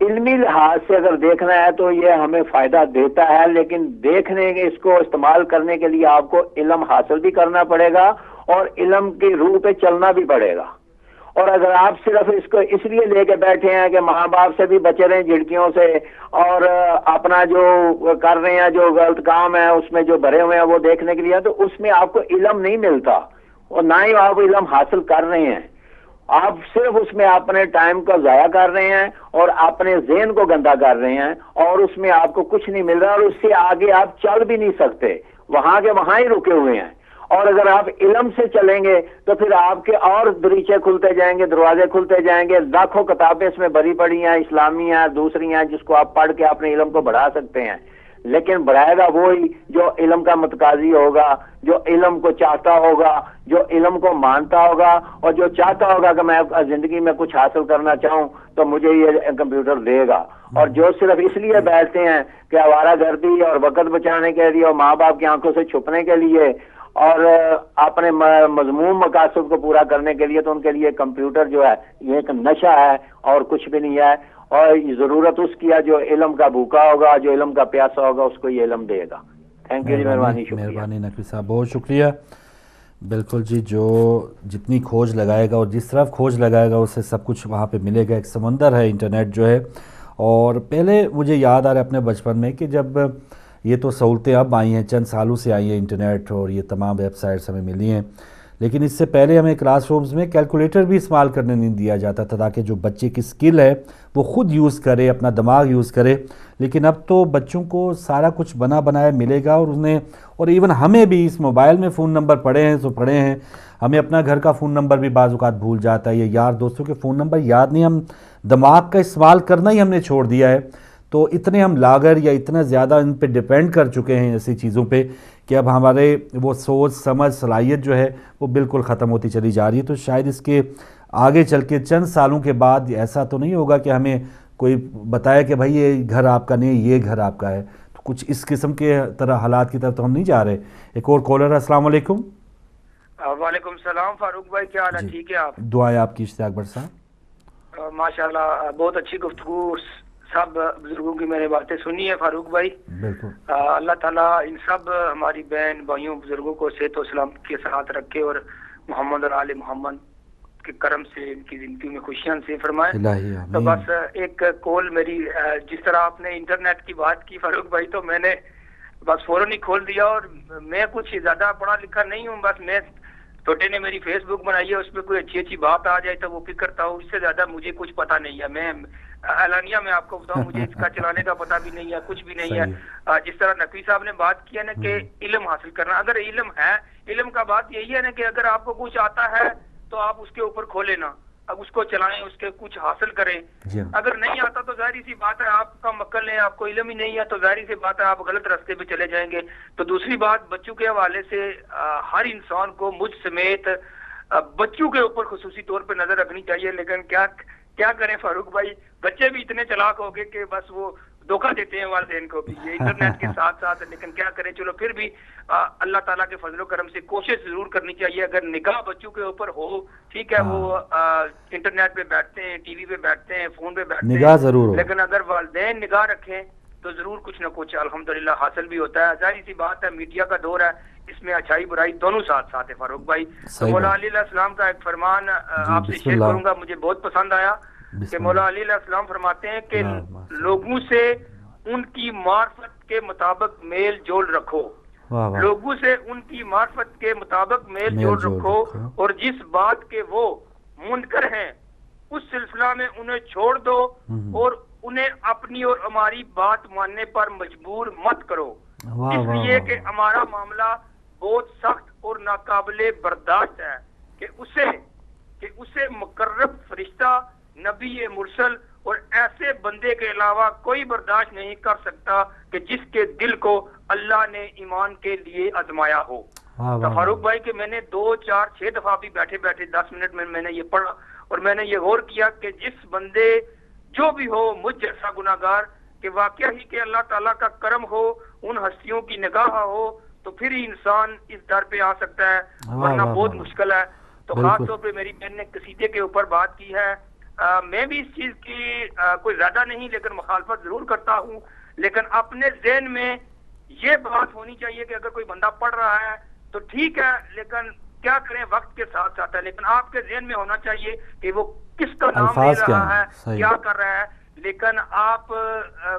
S8: علمی لحاظ سے اگر دیکھنا ہے تو یہ ہمیں فائدہ دیتا ہے, لیکن دیکھنے کے اس کو استعمال کرنے کے لیے آپ کو علم حاصل بھی کرنا پڑے گا اور علم کی روح پہ چلنا بھی پڑے گا. اور اگر آپ صرف اس کو اس لیے لے کے بیٹھے ہیں کہ ماں باپ سے بھی بچے رہیں جھڑکیوں سے, اور اپنا جو کر رہے ہیں جو غلط کام ہے اس میں جو بھرے ہوئے ہیں وہ دیکھنے کے لیے, تو اس میں آپ کو علم نہیں ملتا اور نہ ہی آپ علم حاصل کر رہے ہیں. آپ صرف اس میں اپنے ٹائم کو ضائع کر رہے ہیں اور اپنے ذہن کو گندا کر رہے ہیں, اور اس میں آپ کو کچھ نہیں مل رہا, اور اس سے آگے آپ چل بھی نہیں سکتے, وہاں کے وہاں ہی رکے ہوئے ہیں. اور اگر آپ علم سے چلیں گے تو پھر آپ کے اور دریچے کھلتے جائیں گے, دروازے کھلتے جائیں گے. لاکھوں کتابیں اس میں بھری پڑی ہیں, اسلامی ہیں, دوسری ہیں, جس کو آپ پڑھ کے اپنے علم کو بڑھا سکتے ہیں, لیکن بڑھائے گا وہی جو علم کا متقاضی ہوگا, جو علم کو چاہتا ہوگا, جو علم کو مانتا ہوگا, اور جو چاہتا ہوگا کہ میں زندگی میں کچھ حاصل کرنا چاہوں تو مجھے یہ کمپیوٹر دے گا. اور جو صرف اس لیے بیٹھتے ہیں کہ آوارہ گردی اور وقت بچانے کے لیے اور ماں باپ کی آنکھوں سے چھپنے کے لیے اور اپنے مضمون مقاصد کو پورا کرنے کے لیے, تو ان کے لیے کمپیوٹر جو ہے یہ ایک نشہ ہے اور کچھ بھی نہیں ہے. اور ضرورت اس کی ہے جو علم کا بھوکا ہوگا, جو علم کا پیاسا ہوگا, اس کو یہ علم دے گا. تھینک یو جی, مہربانی, شکریہ.
S1: مہربانی نقوی صاحب, بہت شکریہ. بالکل جی, جو جتنی کھوج لگائے گا اور جس طرف کھوج لگائے گا اسے سب کچھ وہاں پہ ملے گا. ایک سمندر ہے انٹرنیٹ جو ہے. اور پہلے مجھے یاد آ رہا ہے اپنے بچپن میں کہ جب یہ تو سہولتیں اب آئی ہیں, چند سالوں سے آئی ہیں انٹرنیٹ, اور یہ تمام ویب سائٹس ہمیں ملی ہیں, لیکن اس سے پہلے ہمیں کلاس رومز میں کیلکولیٹر بھی استعمال کرنے نہیں دیا جاتا تھا تاکہ جو بچے کی سکل ہے وہ خود یوز کرے، اپنا دماغ یوز کرے. لیکن اب تو بچوں کو سارا کچھ بنا بنایا ملے گا، اور ایون ہمیں بھی اس موبائل میں فون نمبر پڑے ہیں. ہمیں اپنا گھر کا فون نمبر بھی بعض اوقات بھول جاتا ہے، یا یار دوستوں کے فون نمبر یاد نہیں، ہم دماغ کا استعمال کرنا ہی ہم نے چھوڑ دیا ہے. تو اتنے ہم لاگر یا اتنا زیادہ ان پہ ڈیپینڈ کر چکے ہیں ایسی چیزوں پہ کہ اب ہمارے وہ سوچ سمجھ صلاحیت جو ہے وہ بالکل ختم ہوتی چلی جا رہی ہے. تو شاید اس کے آگے چل کے چند سالوں کے بعد ایسا تو نہیں ہوگا کہ ہمیں کوئی بتایا کہ بھائی یہ گھر آپ کا نہیں، یہ گھر آپ کا ہے. تو کچھ اس قسم کے طرح حالات کی طرف تو ہم نہیں جا رہے. ایک اور کالر. السلام علیکم.
S9: وعلیکم السلام فاروق بھائی، کیا حال ہے؟ ٹھیک ہے آپ؟
S1: دعائیں آپ کی اشتیاق بٹ صاحب.
S9: ماشاءاللہ بہت اچھی گفتگو، سب بزرگوں کی میں نے باتیں سنی ہے فاروق بھائی.
S1: بالکل.
S9: اللہ تعالیٰ ان سب ہماری بہن بھائیوں بزرگوں کو صحت و سلامت کے ساتھ رکھے اور محمد اور آل محمد کے کرم سے ان کی زندگی میں خوشیاں سے فرمائے. تو بس ایک کال میری، جس طرح آپ نے انٹرنیٹ کی بات کی فاروق بھائی، تو میں نے بس فوراً ہی کھول دیا. اور میں کچھ زیادہ پڑھا لکھا نہیں ہوں، بس میں چھوٹے نے میری فیس بک بنائی ہے، اس پہ کوئی اچھی بات آ جائے تو وہ پک کرتا ہوں. اس سے زیادہ مجھے کچھ پتہ نہیں ہے. میں اعلانیہ میں آپ کو بتاؤں، مجھے اس کا چلانے کا پتہ بھی نہیں ہے، کچھ بھی نہیں ہے. جس طرح نقوی صاحب نے بات کی ہے نا کہ علم حاصل کرنا، اگر علم ہے، علم کا بات یہی ہے نا کہ اگر آپ کو کچھ آتا ہے تو آپ اس کے اوپر کھولیں نا، اب اس کو چلائیں، اس کے کچھ حاصل کریں. اگر نہیں آتا تو ظاہری سی بات ہے آپ کا مکل ہے، آپ کو علم ہی نہیں ہے، تو ظاہری سی بات ہے آپ غلط راستے پہ چلے جائیں گے. تو دوسری بات، بچوں کے حوالے سے ہر انسان کو مجھ سمیت بچوں کے اوپر خصوصی طور پہ نظر رکھنی چاہیے. لیکن کیا کریں فاروق بھائی، بچے بھی اتنے چلاک ہو گئے کہ بس وہ دھوکہ دیتے ہیں والدین کو بھی، یہ انٹرنیٹ کے ساتھ ساتھ. لیکن کیا کریں، چلو پھر بھی اللہ تعالیٰ کے فضل و کرم سے کوشش ضرور کرنی چاہیے. اگر نگاہ بچوں کے اوپر ہو، ٹھیک ہے، وہ انٹرنیٹ پہ بیٹھتے ہیں، ٹی وی پہ بیٹھتے ہیں، فون پہ بیٹھتے ہیں، لیکن اگر والدین نگاہ رکھیں تو ضرور کچھ نہ کچھ الحمدللہ حاصل بھی ہوتا ہے. ظاہری سی بات ہے، میڈیا کا دور ہے، اس میں اچھائی برائی دونوں ساتھ ساتھ ہے فاروق بھائی. مولا علی علیہ السلام کا ایک فرمان آپ سے شیئر کروں گا، مجھے بہت پسند آیا کہ مولا علی علیہ السلام فرماتے ہیں کہ لوگوں سے ان کی معرفت کے مطابق میل جول رکھو. لوگوں سے ان کی معرفت کے مطابق میل جول رکھو، اور جس بات کے وہ منکر ہیں اس سلسلہ میں انہیں چھوڑ دو، اور انہیں اپنی اور ہماری بات ماننے پر مجبور مت کرو، اس لیے کہ ہمارا معاملہ بہت سخت اور ناقابل برداشت ہے کہ اسے مقرب فرشتہ، نبی مرسل اور ایسے بندے کے علاوہ کوئی برداشت نہیں کر سکتا کہ جس کے دل کو اللہ نے ایمان کے لیے آزمایا ہو. تو فاروق بھائی کہ میں نے 2 4 6 دفعہ بھی بیٹھے 10 منٹ میں نے یہ پڑھا، اور میں نے یہ غور کیا کہ جس بندے جو بھی ہو مجھ جیسا گناہگار، کہ واقعہ ہی کہ اللہ تعالیٰ کا کرم ہو، ان ہستیوں کی نگاہ ہو، تو پھر ہی انسان اس در پہ آ سکتا ہے، ورنہ بہت مشکل ہے. تو خاص طور پہ میری بہن نے قصیدے کے اوپر بات کی ہے. میں بھی اس چیز کی کوئی زیادہ نہیں لیکن مخالفت ضرور کرتا ہوں. لیکن اپنے ذہن میں یہ بات ہونی چاہیے کہ اگر کوئی بندہ پڑھ رہا ہے تو ٹھیک ہے، لیکن کیا کریں وقت کے ساتھ ساتھ ہے، لیکن آپ کے ذہن میں ہونا چاہیے کہ وہ کس کا نام لے رہا ہے، کیا کر رہا ہے. لیکن آپ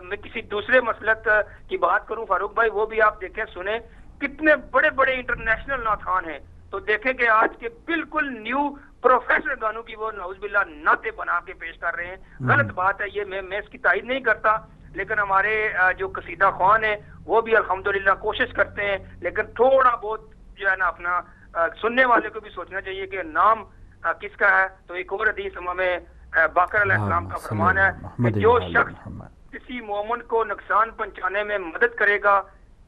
S9: میں کسی دوسرے مسلک کی بات کروں فاروق بھائی، وہ بھی آپ دیکھیں سنیں، کتنے بڑے بڑے انٹرنیشنل نعتخوان ہیں. تو دیکھیں کہ آج کے بالکل نیو پروفیشنل گانوں کی وہ نعوذ باللہ نعتیں بنا کے پیش کر رہے ہیں. غلط بات ہے یہ، میں اس کی تائید نہیں کرتا، لیکن ہمارے جو قصیدہ خوان ہیں وہ بھی الحمدللہ کوشش کرتے ہیں. لیکن تھوڑا بہت جو ہے نا اپنا سننے والے کو بھی سوچنا چاہیے کہ نام کس کا ہے. تو ایک اور حدیث میں باقر علیہ السلام کا فرمان ہے کہ جو شخص کسی مومن کو نقصان پہنچانے میں مدد کرے گا،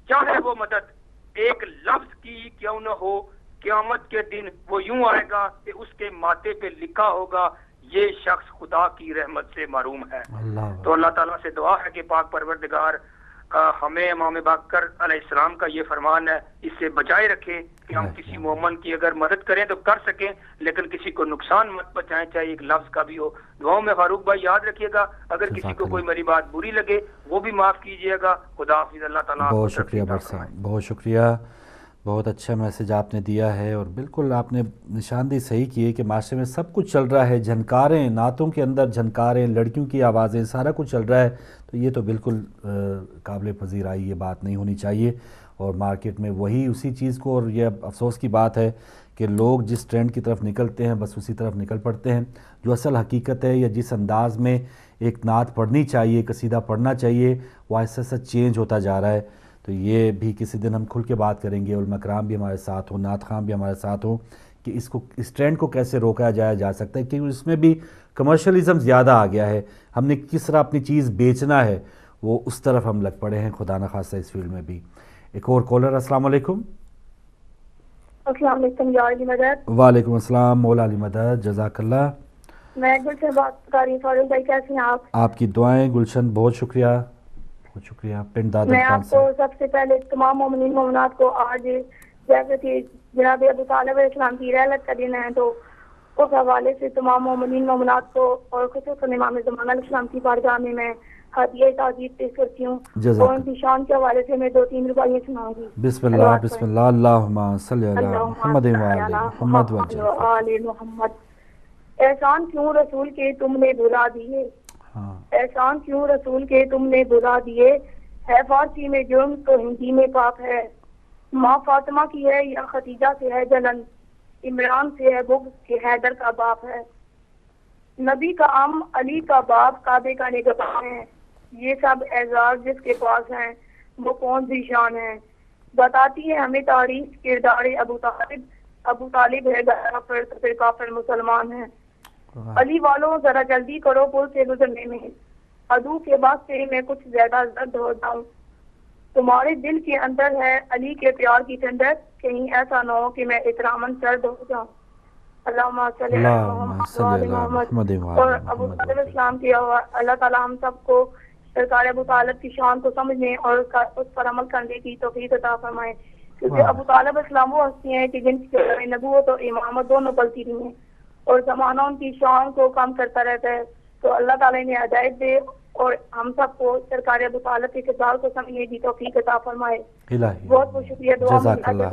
S9: چاہے وہ مدد ایک لفظ کی کیوں نہ ہو، قیامت کے دن وہ یوں آئے گا کہ اس کے ماتھے پہ لکھا ہوگا یہ شخص خدا کی رحمت سے محروم ہے. تو اللہ تعالیٰ سے دعا ہے کہ پاک پروردگار ہمیں امام باقر علیہ السلام کا یہ فرمان ہے اس سے بچائے رکھے کہ ہم کسی مومن کی اگر مدد کریں تو کر سکیں، لیکن کسی کو نقصان مت پہنچائیں، چاہے ایک لفظ کا بھی ہو. دعاؤں میں فاروق بھائی یاد رکھیے گا، اگر کسی کو کوئی میری بات بری لگے وہ بھی معاف کیجیے گا. خدا حافظ. اللہ تعالیٰ.
S1: بہت شکریہ بٹ صاحب، بہت شکریہ. بہت اچھا میسج آپ نے دیا ہے، اور بالکل آپ نے نشاندہی صحیح کی ہے کہ معاشرے میں سب کچھ چل رہا ہے، جھنکاریں، نعتوں کے اندر جھنکاریں، لڑکیوں کی آوازیں، سارا کچھ چل رہا ہے، تو یہ تو بالکل قابل پذیرائی یہ بات نہیں ہونی چاہیے. اور مارکیٹ میں وہی اسی چیز کو، اور یہ افسوس کی بات ہے کہ لوگ جس ٹرینڈ کی طرف نکلتے ہیں بس اسی طرف نکل پڑتے ہیں. جو اصل حقیقت ہے یا جس انداز میں ایک نعت پڑھنی چاہیے، قصیدہ پڑھنا چاہیے، وہ آہستہ آہستہ چینج ہوتا جا رہا ہے. تو یہ بھی کسی دن ہم کھل کے بات کریں گے، علماء کرام بھی ہمارے ساتھ ہوں، نعت خواں بھی ہمارے ساتھ ہوں، کہ اس ٹرینڈ کو کیسے روکا جا سکتا ہے، کیونکہ اس میں بھی کمرشلزم زیادہ آ گیا ہے. ہم نے کس طرح اپنی چیز بیچنا ہے وہ اس طرف ہم لگ پڑے ہیں، خدا نخواستہ اس فیلڈ میں بھی. ایک اور کالر. السلام علیکم.
S10: السلام علیکم. یا علی مدد.
S1: وعلیکم السلام مولا علی مدد. جزاک اللہ.
S10: میں گلشن بات کر رہی ہوں. فاروق بھائی کیسے ہیں آپ؟
S1: آپ کی دعائیں گلشن. بہت شکریہ، بہت شکریہ. پنڈ دادر
S10: میں آپ کو سب سے پہلے تمام مومنین مومنات کو آج جیسے کہ جناب ابو طالب علیہ السلام کی رحلت کا دن ہے، تو اس حوالے سے تمام مومنین مومنات کو اور خصوصاً امام زمانہ علیہ السلام کی بارگاہ میں میں ہدیہ تعزیت پیش کرتی ہوں. اور ان کی شان کے حوالے سے میں 2-3 رباعیاں سناؤں گی.
S1: بسم اللہ. بسم اللہ. اللہم صلی علی محمد
S10: وعلی محمد. احسان کیوں رسول کے تم نے بلا دیے، احسان کیوں رسول کے تم نے بلا دیے، ہے فارسی میں جرم تو ہندی میں پاپ ہے. ماں فاطمہ کی ہے یا خدیجہ سے ہے جلن، عمران سے ہے بغض کہ حیدر کا باپ ہے. نبی کا ام علی کا باپ کعبے کا نگہبان ہے. یہ سب اعزاز جس کے پاس ہیں وہ کون سی شان ہے. بتاتی ہے ہمیں تاریخ کردار ابو طالب. ابو طالب ہے کافر تو پھر کافر مسلمان ہے. علی والوں ذرا جلدی کرو پل سے گزرنے میں، عدو کے واسطے میں کچھ زیادہ زرد ہو جاؤں. تمہارے دل کے اندر ہے علی کے پیار کی ٹھنڈک، کہیں ایسا نہ ہو کہ میں اکرامن سرد ہو جاؤں. اللہم صلی علی محمد. اور ابو طالب علیہ السلام کی اللہ تعالی ہم سب کو سرکار ابو طالب کی شان کو سمجھنے اور اس پر عمل کرنے کی توفیق عطا فرمائے. کیونکہ ابو طالب علیہ السلام وہ ہستی ہیں کہ جن کی نبوت اور امامت دونوں پلتی رہی ہیں، اور زمانہ ان کی شان کو کم کرتا رہتا ہے. تو اللہ تعالیٰ نے ہدایت دے اور ہم سب کو سرکار ابو طالب کے کردار کو سمجھنے کی توفیق عطا فرمائے. بہت بہت شکریہ.
S1: جزاک اللہ.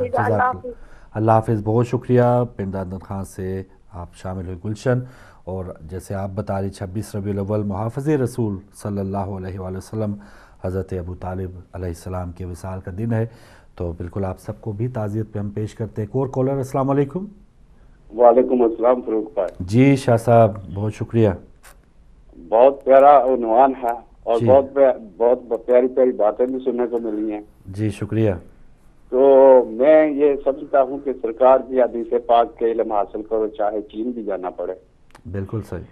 S1: اللہ حافظ. بہت شکریہ. پنڈ دادر خان سے آپ شامل ہوئے گلشن. اور جیسے آپ بتا رہی 26 ربیع الاول محافظ رسول صلی اللہ علیہ وآلہ وسلم حضرت ابو طالب علیہ السلام کے وصال کا دن ہے، تو بالکل آپ سب کو بھی تعزیت پہ ہم پیش کرتے ہیں. ایک اور کالر. السلام علیکم.
S11: وعلیکم السلام فاروق بھائی.
S1: جی شاہ صاحب بہت شکریہ.
S11: بہت پیارا عنوان ہے اور بہت پیاری پیاری باتیں بھی سننے کو ملی ہیں.
S1: جی شکریہ.
S11: تو میں یہ سمجھتا ہوں کہ سرکار کی حدیث پاک کے علم حاصل کرو چاہے چین بھی جانا پڑے.
S1: بالکل صحیح.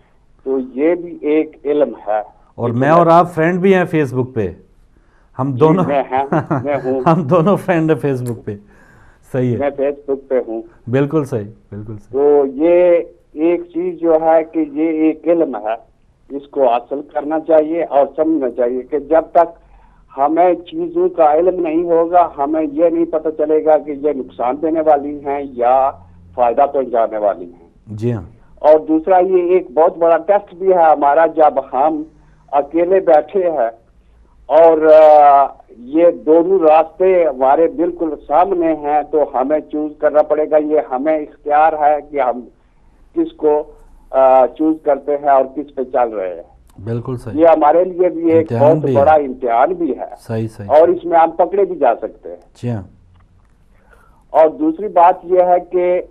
S11: تو یہ بھی ایک علم ہے.
S1: اور میں اور آپ فرینڈ بھی ہیں فیس بک پہ، ہم دونوں ہم دونوں فرینڈ ہیں فیس بک پہ. صحیح ہے.
S11: میں فیس بک پہ ہوں.
S1: بالکل صحیح. بالکل صحیح.
S11: تو یہ ایک چیز جو ہے کہ یہ ایک علم ہے، اس کو حاصل کرنا چاہیے اور سمجھنا چاہیے کہ جب تک ہمیں چیزوں کا علم نہیں ہوگا ہمیں یہ نہیں پتہ چلے گا کہ یہ نقصان دینے والی ہیں یا فائدہ پہنچانے والی ہیں.
S1: جی ہاں.
S11: اور دوسرا یہ ایک بہت بڑا ٹیسٹ بھی ہے ہمارا، جب ہم اکیلے بیٹھے ہیں اور یہ دونوں راستے ہمارے بالکل سامنے ہیں تو ہمیں چوز کرنا پڑے گا. یہ ہمیں اختیار ہے کہ ہم کس کو چوز کرتے ہیں اور کس پہ چل رہے ہیں.
S1: بالکل صحیح.
S11: یہ ہمارے لیے بھی ایک بہت بڑا امتحان بھی ہے.
S1: صحیح صحیح.
S11: اور اس میں ہم پکڑے بھی جا سکتے ہیں.
S1: جی ہاں.
S11: اور دوسری بات یہ ہے کہ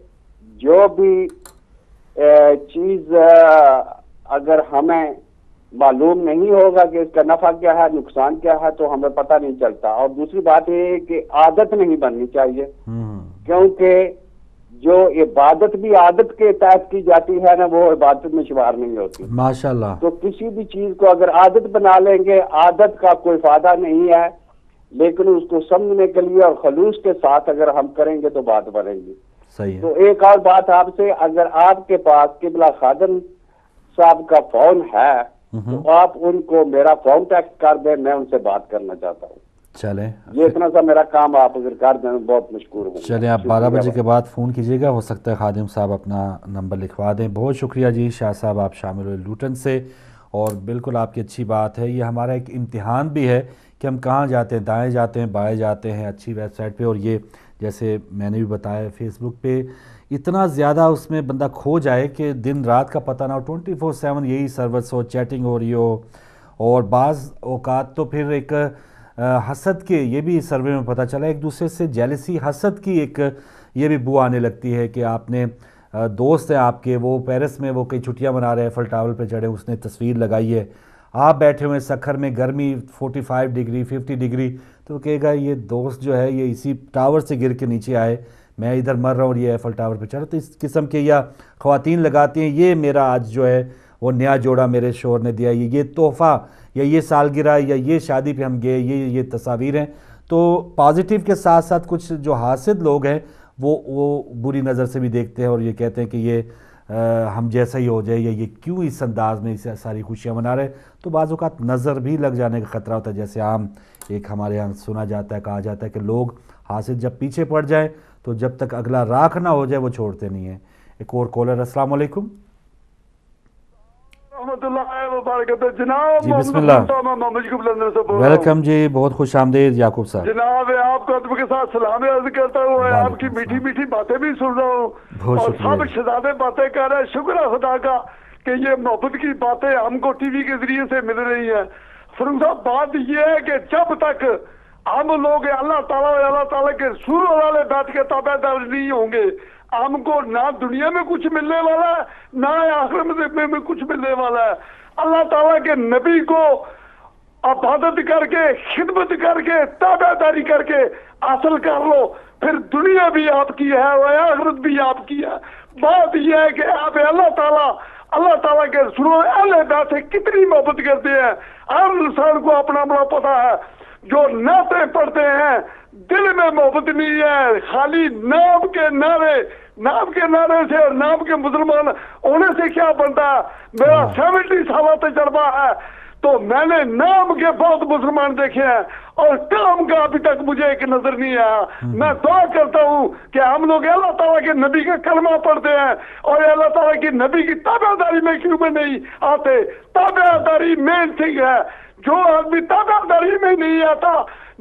S11: جو بھی چیز اگر ہمیں معلوم نہیں ہوگا کہ اس کا نفع کیا ہے نقصان کیا ہے تو ہمیں پتہ نہیں چلتا. اور دوسری بات یہ ہے کہ عادت نہیں بننی چاہیے، کیونکہ جو عبادت بھی عادت کے تحت کی جاتی ہے نا وہ عبادت میں شمار نہیں ہوتی.
S1: ماشاءاللہ.
S11: تو کسی بھی چیز کو اگر عادت بنا لیں گے عادت کا کوئی فائدہ نہیں ہے، لیکن اس کو سمجھنے کے لیے اور خلوص کے ساتھ اگر ہم کریں گے تو بات بنے گی.
S1: صحیح.
S11: تو ایک اور بات آپ سے، اگر آپ کے پاس قبلہ خادم صاحب کا فون ہے تو آپ ان کو میرا فون ٹیکسٹ کر دیں، میں ان سے بات کرنا چاہتا ہوں.
S1: چلیں
S11: یہ اتنا سا میرا کام آپ اگر کر دیں بہت مشکور ہوں.
S1: چلیں آپ 12 بجے کے بعد فون کیجیے گا، ہو سکتا ہے خادم صاحب اپنا نمبر لکھوا دیں. بہت شکریہ جی شاہ صاحب، آپ شامل ہوئے لوٹن سے. اور بالکل آپ کی اچھی بات ہے، یہ ہمارا ایک امتحان بھی ہے کہ ہم کہاں جاتے ہیں, دائیں جاتے ہیں, بائیں جاتے ہیں اچھی ویب سائٹ پہ, اور یہ جیسے میں نے بھی بتایا فیس بک پہ اتنا زیادہ اس میں بندہ کھو جائے کہ دن رات کا پتہ نہ ہو, 24/7 یہی سروس ہو, چیٹنگ ہو رہی ہو. اور بعض اوقات تو پھر ایک حسد کے, یہ بھی سروے میں پتہ چلا, ایک دوسرے سے جیلسی حسد کی ایک یہ بھی بو آنے لگتی ہے کہ آپ نے دوست ہیں آپ کے, وہ پیرس میں وہ کئی چھٹیاں منا رہے ہیں, ایفل ٹاور پہ چڑھے, اس نے تصویر لگائی ہے, آپ بیٹھے ہوئے سکھر میں, گرمی 45 ڈگری 50 ڈگری, تو کہے گا یہ دوست جو ہے یہ اسی ٹاور سے گر کے نیچے آئے, میں ادھر مر رہا ہوں اور یہ ایفل ٹاور پہ چڑھا. تو اس قسم کے یا خواتین لگاتی ہیں یہ میرا آج جو ہے وہ نیا جوڑا میرے شوہر نے دیا, یہ تحفہ, یا یہ سالگرہ, یا یہ شادی پہ ہم گئے, یہ تصاویر ہیں. تو پازیٹیو کے ساتھ ساتھ کچھ جو حاسد لوگ ہیں وہ بری نظر سے بھی دیکھتے ہیں اور یہ کہتے ہیں کہ یہ ہم جیسا ہی ہو جائے, یا یہ کیوں اس انداز میں اسے ساری خوشیاں منا رہے. تو بعض اوقات نظر بھی لگ جانے کا خطرہ ہوتا ہے, جیسے عام ایک ہمارے یہاں سنا جاتا ہے, کہا جاتا ہے کہ لوگ حاسد جب پیچھے پڑ جائیں تو جب تک اگلا راکھ نہ ہو جائے وہ چھوڑتے نہیں ہیں. ایک اور کالر. السلام علیکم.
S12: رحمۃ اللہ وبرکاتہ. جناب
S1: جی بسم اللہ, ویلکم جی, بہت خوش آمدید یعقوب صاحب.
S12: جناب آپ کو ادب کے ساتھ سلام عرض کرتا ہوں, آپ کی میٹھی میٹھی باتیں بھی سن رہا ہوں اور سب شہزادے باتیں کر رہے ہیں. شکر ہے خدا کا کہ یہ محبت کی باتیں ہم کو ٹی وی کے ذریعے سے مل رہی ہیں. فروغ صاحب بات یہ ہے کہ جب تک ہم لوگ اللہ تعالیٰ کے رسول والے بیت کے تابع دار نہیں ہوں گے, ہم کو نہ دنیا میں کچھ ملنے والا ہے نہ آخرت میں کچھ ملنے والا ہے. اللہ تعالیٰ کے نبی کو عبادت کر کے, خدمت کر کے, تابع داری کر کے حاصل کر لو, پھر دنیا بھی آپ کی ہے اور آخرت بھی آپ کی ہے. بات یہ ہے کہ آپ اللہ تعالیٰ کے رسول اہل بیت سے کتنی محبت کرتے ہیں. ہر انسان کو اپنا اپنا پتہ ہے. جو نعتیں پڑھتے ہیں دل میں محبت نہیں ہے, خالی نام کے نعرے سے اور نام کے مسلمان ہونے سے کیا بنتا ہے. میرا 70 سالہ تجربہ ہے تو میں نے نام کے بہت مسلمان دیکھے ہیں اور کام کا ابھی تک مجھے ایک نظر نہیں آیا. میں دعا کرتا ہوں کہ ہم لوگ اللہ تعالیٰ کے نبی کا کلمہ پڑھتے ہیں اور اللہ تعالیٰ کی نبی کی تابع داری میں کیوں میں نہیں آتے. تابع داری مین تھنگ ہے. جو آدمی تابع داری میں نہیں آتا,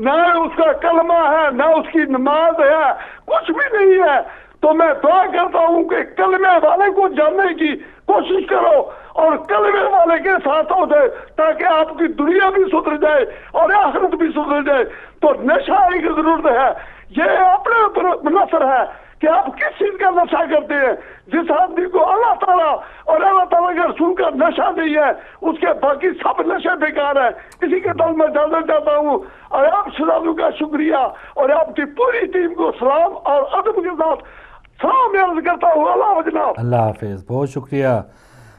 S12: نہ اس کا کلمہ ہے نہ اس کی نماز ہے, کچھ بھی نہیں ہے. تو میں دعا کرتا ہوں کہ کلمے والے کو جاننے کی کوشش کرو اور کلمے والے کے ساتھ ہو جائے تاکہ آپ کی دنیا بھی سدھر جائے اور آخرت بھی سدھر جائے. تو نشہ کی ضرورت ہے, یہ اپنے اوپر نثر ہے کہ آپ کس چیز کا نشہ کرتے ہیں. جس آدمی کو اللہ تعالیٰ اور اللہ تعالیٰ کے رسول کا نشہ نہیں ہے اس کے باقی سب نشے بیکار ہیں. اسی کے طور میں جاننا چاہتا ہوں اور آپ شہزادوں کا شکریہ اور آپ کی پوری ٹیم کو سلام اور ادب کے ساتھ سلام عرض کرتا ہوں. اللہ جناب.
S1: اللہ حافظ. بہت شکریہ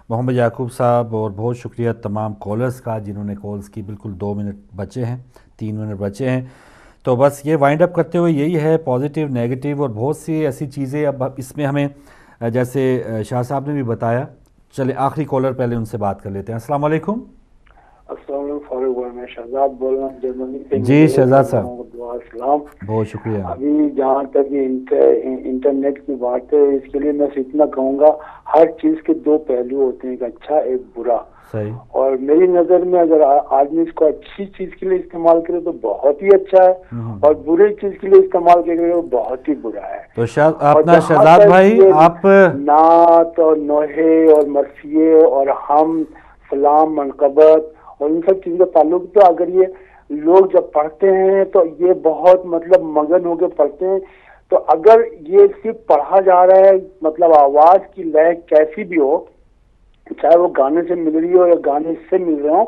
S1: محمد یعقوب صاحب اور بہت شکریہ تمام کالرز کا جنہوں نے کالز کی. بالکل 2 منٹ بچے ہیں, 3 منٹ بچے ہیں. تو بس یہ وائنڈ اپ کرتے ہوئے یہی ہے پازیٹیو نیگیٹو اور بہت سی ایسی چیزیں. اب اس میں ہمیں جیسے شاہ صاحب نے بھی بتایا, چلے آخری کالر پہلے ان سے بات کر لیتے ہیں. السلام علیکم.
S13: السلام علیکم فاروق بھائی, میں شہزاد بول رہا ہوں جرمنی سے.
S1: جی شہزاد صاحب.
S13: السلام.
S1: بہت شکریہ.
S13: ابھی جہاں تک انٹرنیٹ کی بات ہے اس کے لیے میں اتنا کہوں گا, ہر چیز کے 2 پہلو ہوتے ہیں, ایک اچھا ایک برا.
S1: صحیح.
S13: اور میری نظر میں اگر آدمی اس کو اچھی چیز کے لیے استعمال کرے تو بہت ہی اچھا ہے اور بری چیز کے لیے استعمال کرے تو بہت ہی برا ہے.
S1: تو اپنا شہزاد بھائی آپ
S13: نعت اور نوحے اور مرثیے اور ہم سلام منقبت اور ان سب چیزوں کا تعلق, تو اگر یہ لوگ جب پڑھتے ہیں تو یہ بہت مطلب مگن ہو کے پڑھتے ہیں. تو اگر یہ صرف پڑھا جا رہا ہے مطلب آواز کی لے کیسی بھی ہو, چاہے وہ گانے سے مل رہی ہو یا گانے سے مل رہے ہوں,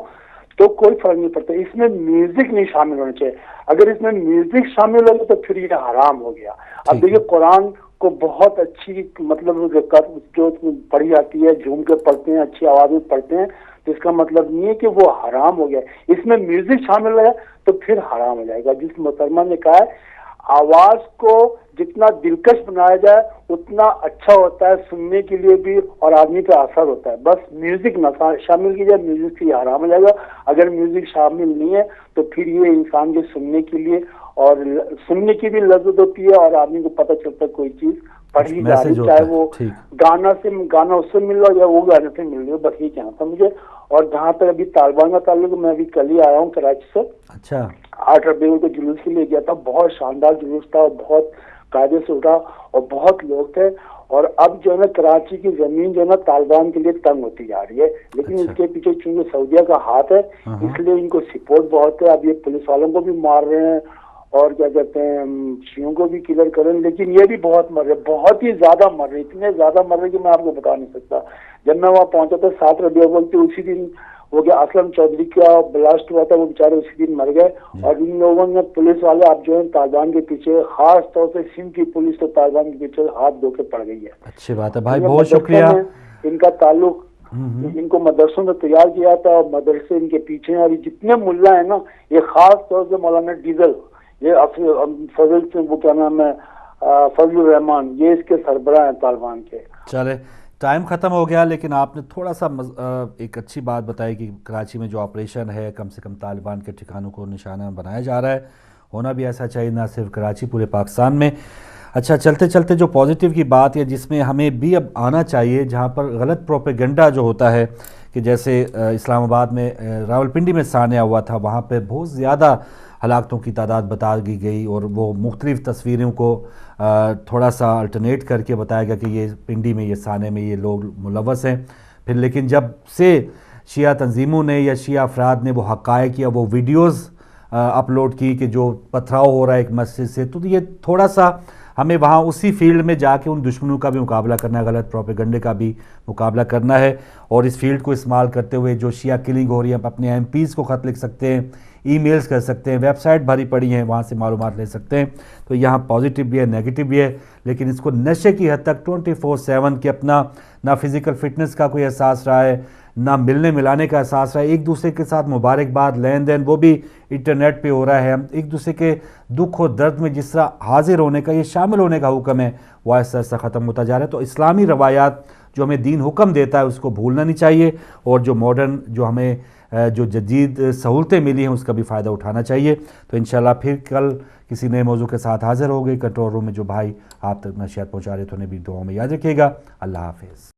S13: تو کوئی فرق نہیں پڑتا. اس میں میوزک نہیں شامل ہونا چاہیے. اگر اس میں میوزک شامل ہوگا تو پھر یہ حرام ہو گیا. اب دیکھیے قرآن کو بہت اچھی مطلب جو پڑھی جاتی ہے, جھوم کے پڑھتے ہیں, اچھی آواز میں پڑھتے ہیں, تو اس کا مطلب نہیں ہے کہ وہ حرام ہو گیا. اس میں میوزک شامل ہے تو پھر حرام ہو جائے گا. جس محترمہ نے کہا ہے آواز کو جتنا دلکش بنایا جائے اتنا اچھا ہوتا ہے سننے کے لیے بھی اور آدمی پہ اثر ہوتا ہے. بس میوزک نہ شامل کی جائے, میوزک سے یہ حرام ہو جائے گا. اگر میوزک شامل نہیں ہے تو پھر یہ انسان کے سننے کے لیے اور سننے کی بھی لذت ہوتی ہے اور آدمی کو پتہ چلتا ہے کوئی چیز پڑھی جا رہی، چاہے وہ گانا اس سے مل رہا یا وہ گانے سے مل رہی ہو، بس یہ کہنا تھا مجھے۔ اور جہاں تک ابھی طالبان کا تعلق، میں ابھی کل ہی آیا ہوں کراچی سے،
S1: اچھا
S13: 8 ربیع کو جلوس کے لیے گیا تھا، بہت شاندار جلوس تھا اور بہت قاعدے سے اٹھا اور بہت لوگ تھے۔ اور اب جو ہے نا کراچی کی زمین جو ہے نا طالبان کے لیے تنگ ہوتی جا رہی ہے، لیکن اس کے پیچھے چونکہ سعودیہ کا ہاتھ ہے اس لیے ان کو سپورٹ بہت ہے۔ اب یہ پولیس والوں کو بھی مار رہے ہیں اور کیا کہتے ہیں شیعوں کو بھی کلیئر کریں، لیکن یہ بھی بہت مر رہے، بہت ہی زیادہ مر رہے، اتنے زیادہ مر رہے کہ میں آپ کو بتا نہیں سکتا۔ جب میں وہاں پہنچا تھا 7 ربیع الاول تو اسی دن وہ کیا اسلم چودھری کا بلاسٹ ہوا تھا، وہ بیچارے اسی دن مر گئے۔ اور ان لوگوں نے پولیس والے اب جو ہے طالبان کے پیچھے، خاص طور سے سندھ کی پولیس تو طالبان کے پیچھے ہاتھ دھو کے پڑ گئی ہے۔
S1: اچھی بات ہے بھائی، بہت شکریہ۔
S13: ان کا تعلق، ان کو مدرسوں میں تیار کیا تھا اور مدرسے ان کے پیچھے ہیں، اور جتنے ملا ہیں نا یہ خاص طور سے مولانا ڈیزل، یہ فضل سے وہ کیا نام ہے فضل الرحمان، یہ اس کے سربراہ ہیں طالبان کے۔
S1: چلے ٹائم ختم ہو گیا، لیکن آپ نے تھوڑا سا ایک اچھی بات بتائی کہ کراچی میں جو آپریشن ہے کم سے کم طالبان کے ٹھکانوں کو نشانہ بنایا جا رہا ہے، ہونا بھی ایسا چاہیے، نہ صرف کراچی پورے پاکستان میں۔ اچھا چلتے چلتے جو پازیٹیو کی بات ہے جس میں ہمیں بھی اب آنا چاہیے، جہاں پر غلط پروپیگنڈا جو ہوتا ہے کہ جیسے اسلام آباد میں راولپنڈی میں سانحہ ہوا تھا، وہاں پہ بہت زیادہ ہلاکتوں کی تعداد بتا دی گئی اور وہ مختلف تصویروں کو تھوڑا سا الٹرنیٹ کر کے بتایا گیا کہ یہ پنڈی میں، یہ سانحے میں یہ لوگ ملوث ہیں۔ پھر لیکن جب سے شیعہ تنظیموں نے یا شیعہ افراد نے وہ حقائق یا وہ ویڈیوز اپلوڈ کی کہ جو پتھراؤ ہو رہا ہے ایک مسجد سے، تو یہ تھوڑا سا ہمیں وہاں اسی فیلڈ میں جا کے ان دشمنوں کا بھی مقابلہ کرنا ہے، غلط پروپیگنڈے کا بھی مقابلہ کرنا ہے، اور اس فیلڈ کو استعمال کرتے ہوئے جو شیعہ کلنگ ہو رہی ہے، اپنے ایم پیز کو خط لکھ سکتے ہیں، ای میلز کر سکتے ہیں، ویب سائٹ بھری پڑی ہیں، وہاں سے معلومات لے سکتے ہیں۔ تو یہاں پازیٹیو بھی ہے، نیگیٹو بھی ہے، لیکن اس کو نشے کی حد تک 24/7 کہ اپنا نہ فزیکل فٹنس کا کوئی احساس رہا ہے، نہ ملنے ملانے کا احساس رہا ہے، ایک دوسرے کے ساتھ مبارکباد لین دین وہ بھی انٹرنیٹ پہ ہو رہا ہے، ہم ایک دوسرے کے دکھ و درد میں جس طرح حاضر ہونے کا، یہ شامل ہونے کا حکم ہے، وہ آہستہ آہستہ ختم ہوتا جا رہا ہے۔ تو اسلامی روایات جو ہمیں دین حکم دیتا ہے اس کو بھولنا نہیں چاہیے، اور جو ماڈرن جو ہمیں جو جدید سہولتیں ملی ہیں اس کا بھی فائدہ اٹھانا چاہیے۔ تو انشاءاللہ پھر کل کسی نئے موضوع کے ساتھ حاضر ہو گئے۔ کنٹرول روم میں جو بھائی آپ تک نشریات پہنچا رہے تھے انہیں بھی دعاؤں میں یاد رکھیے گا۔ اللہ حافظ۔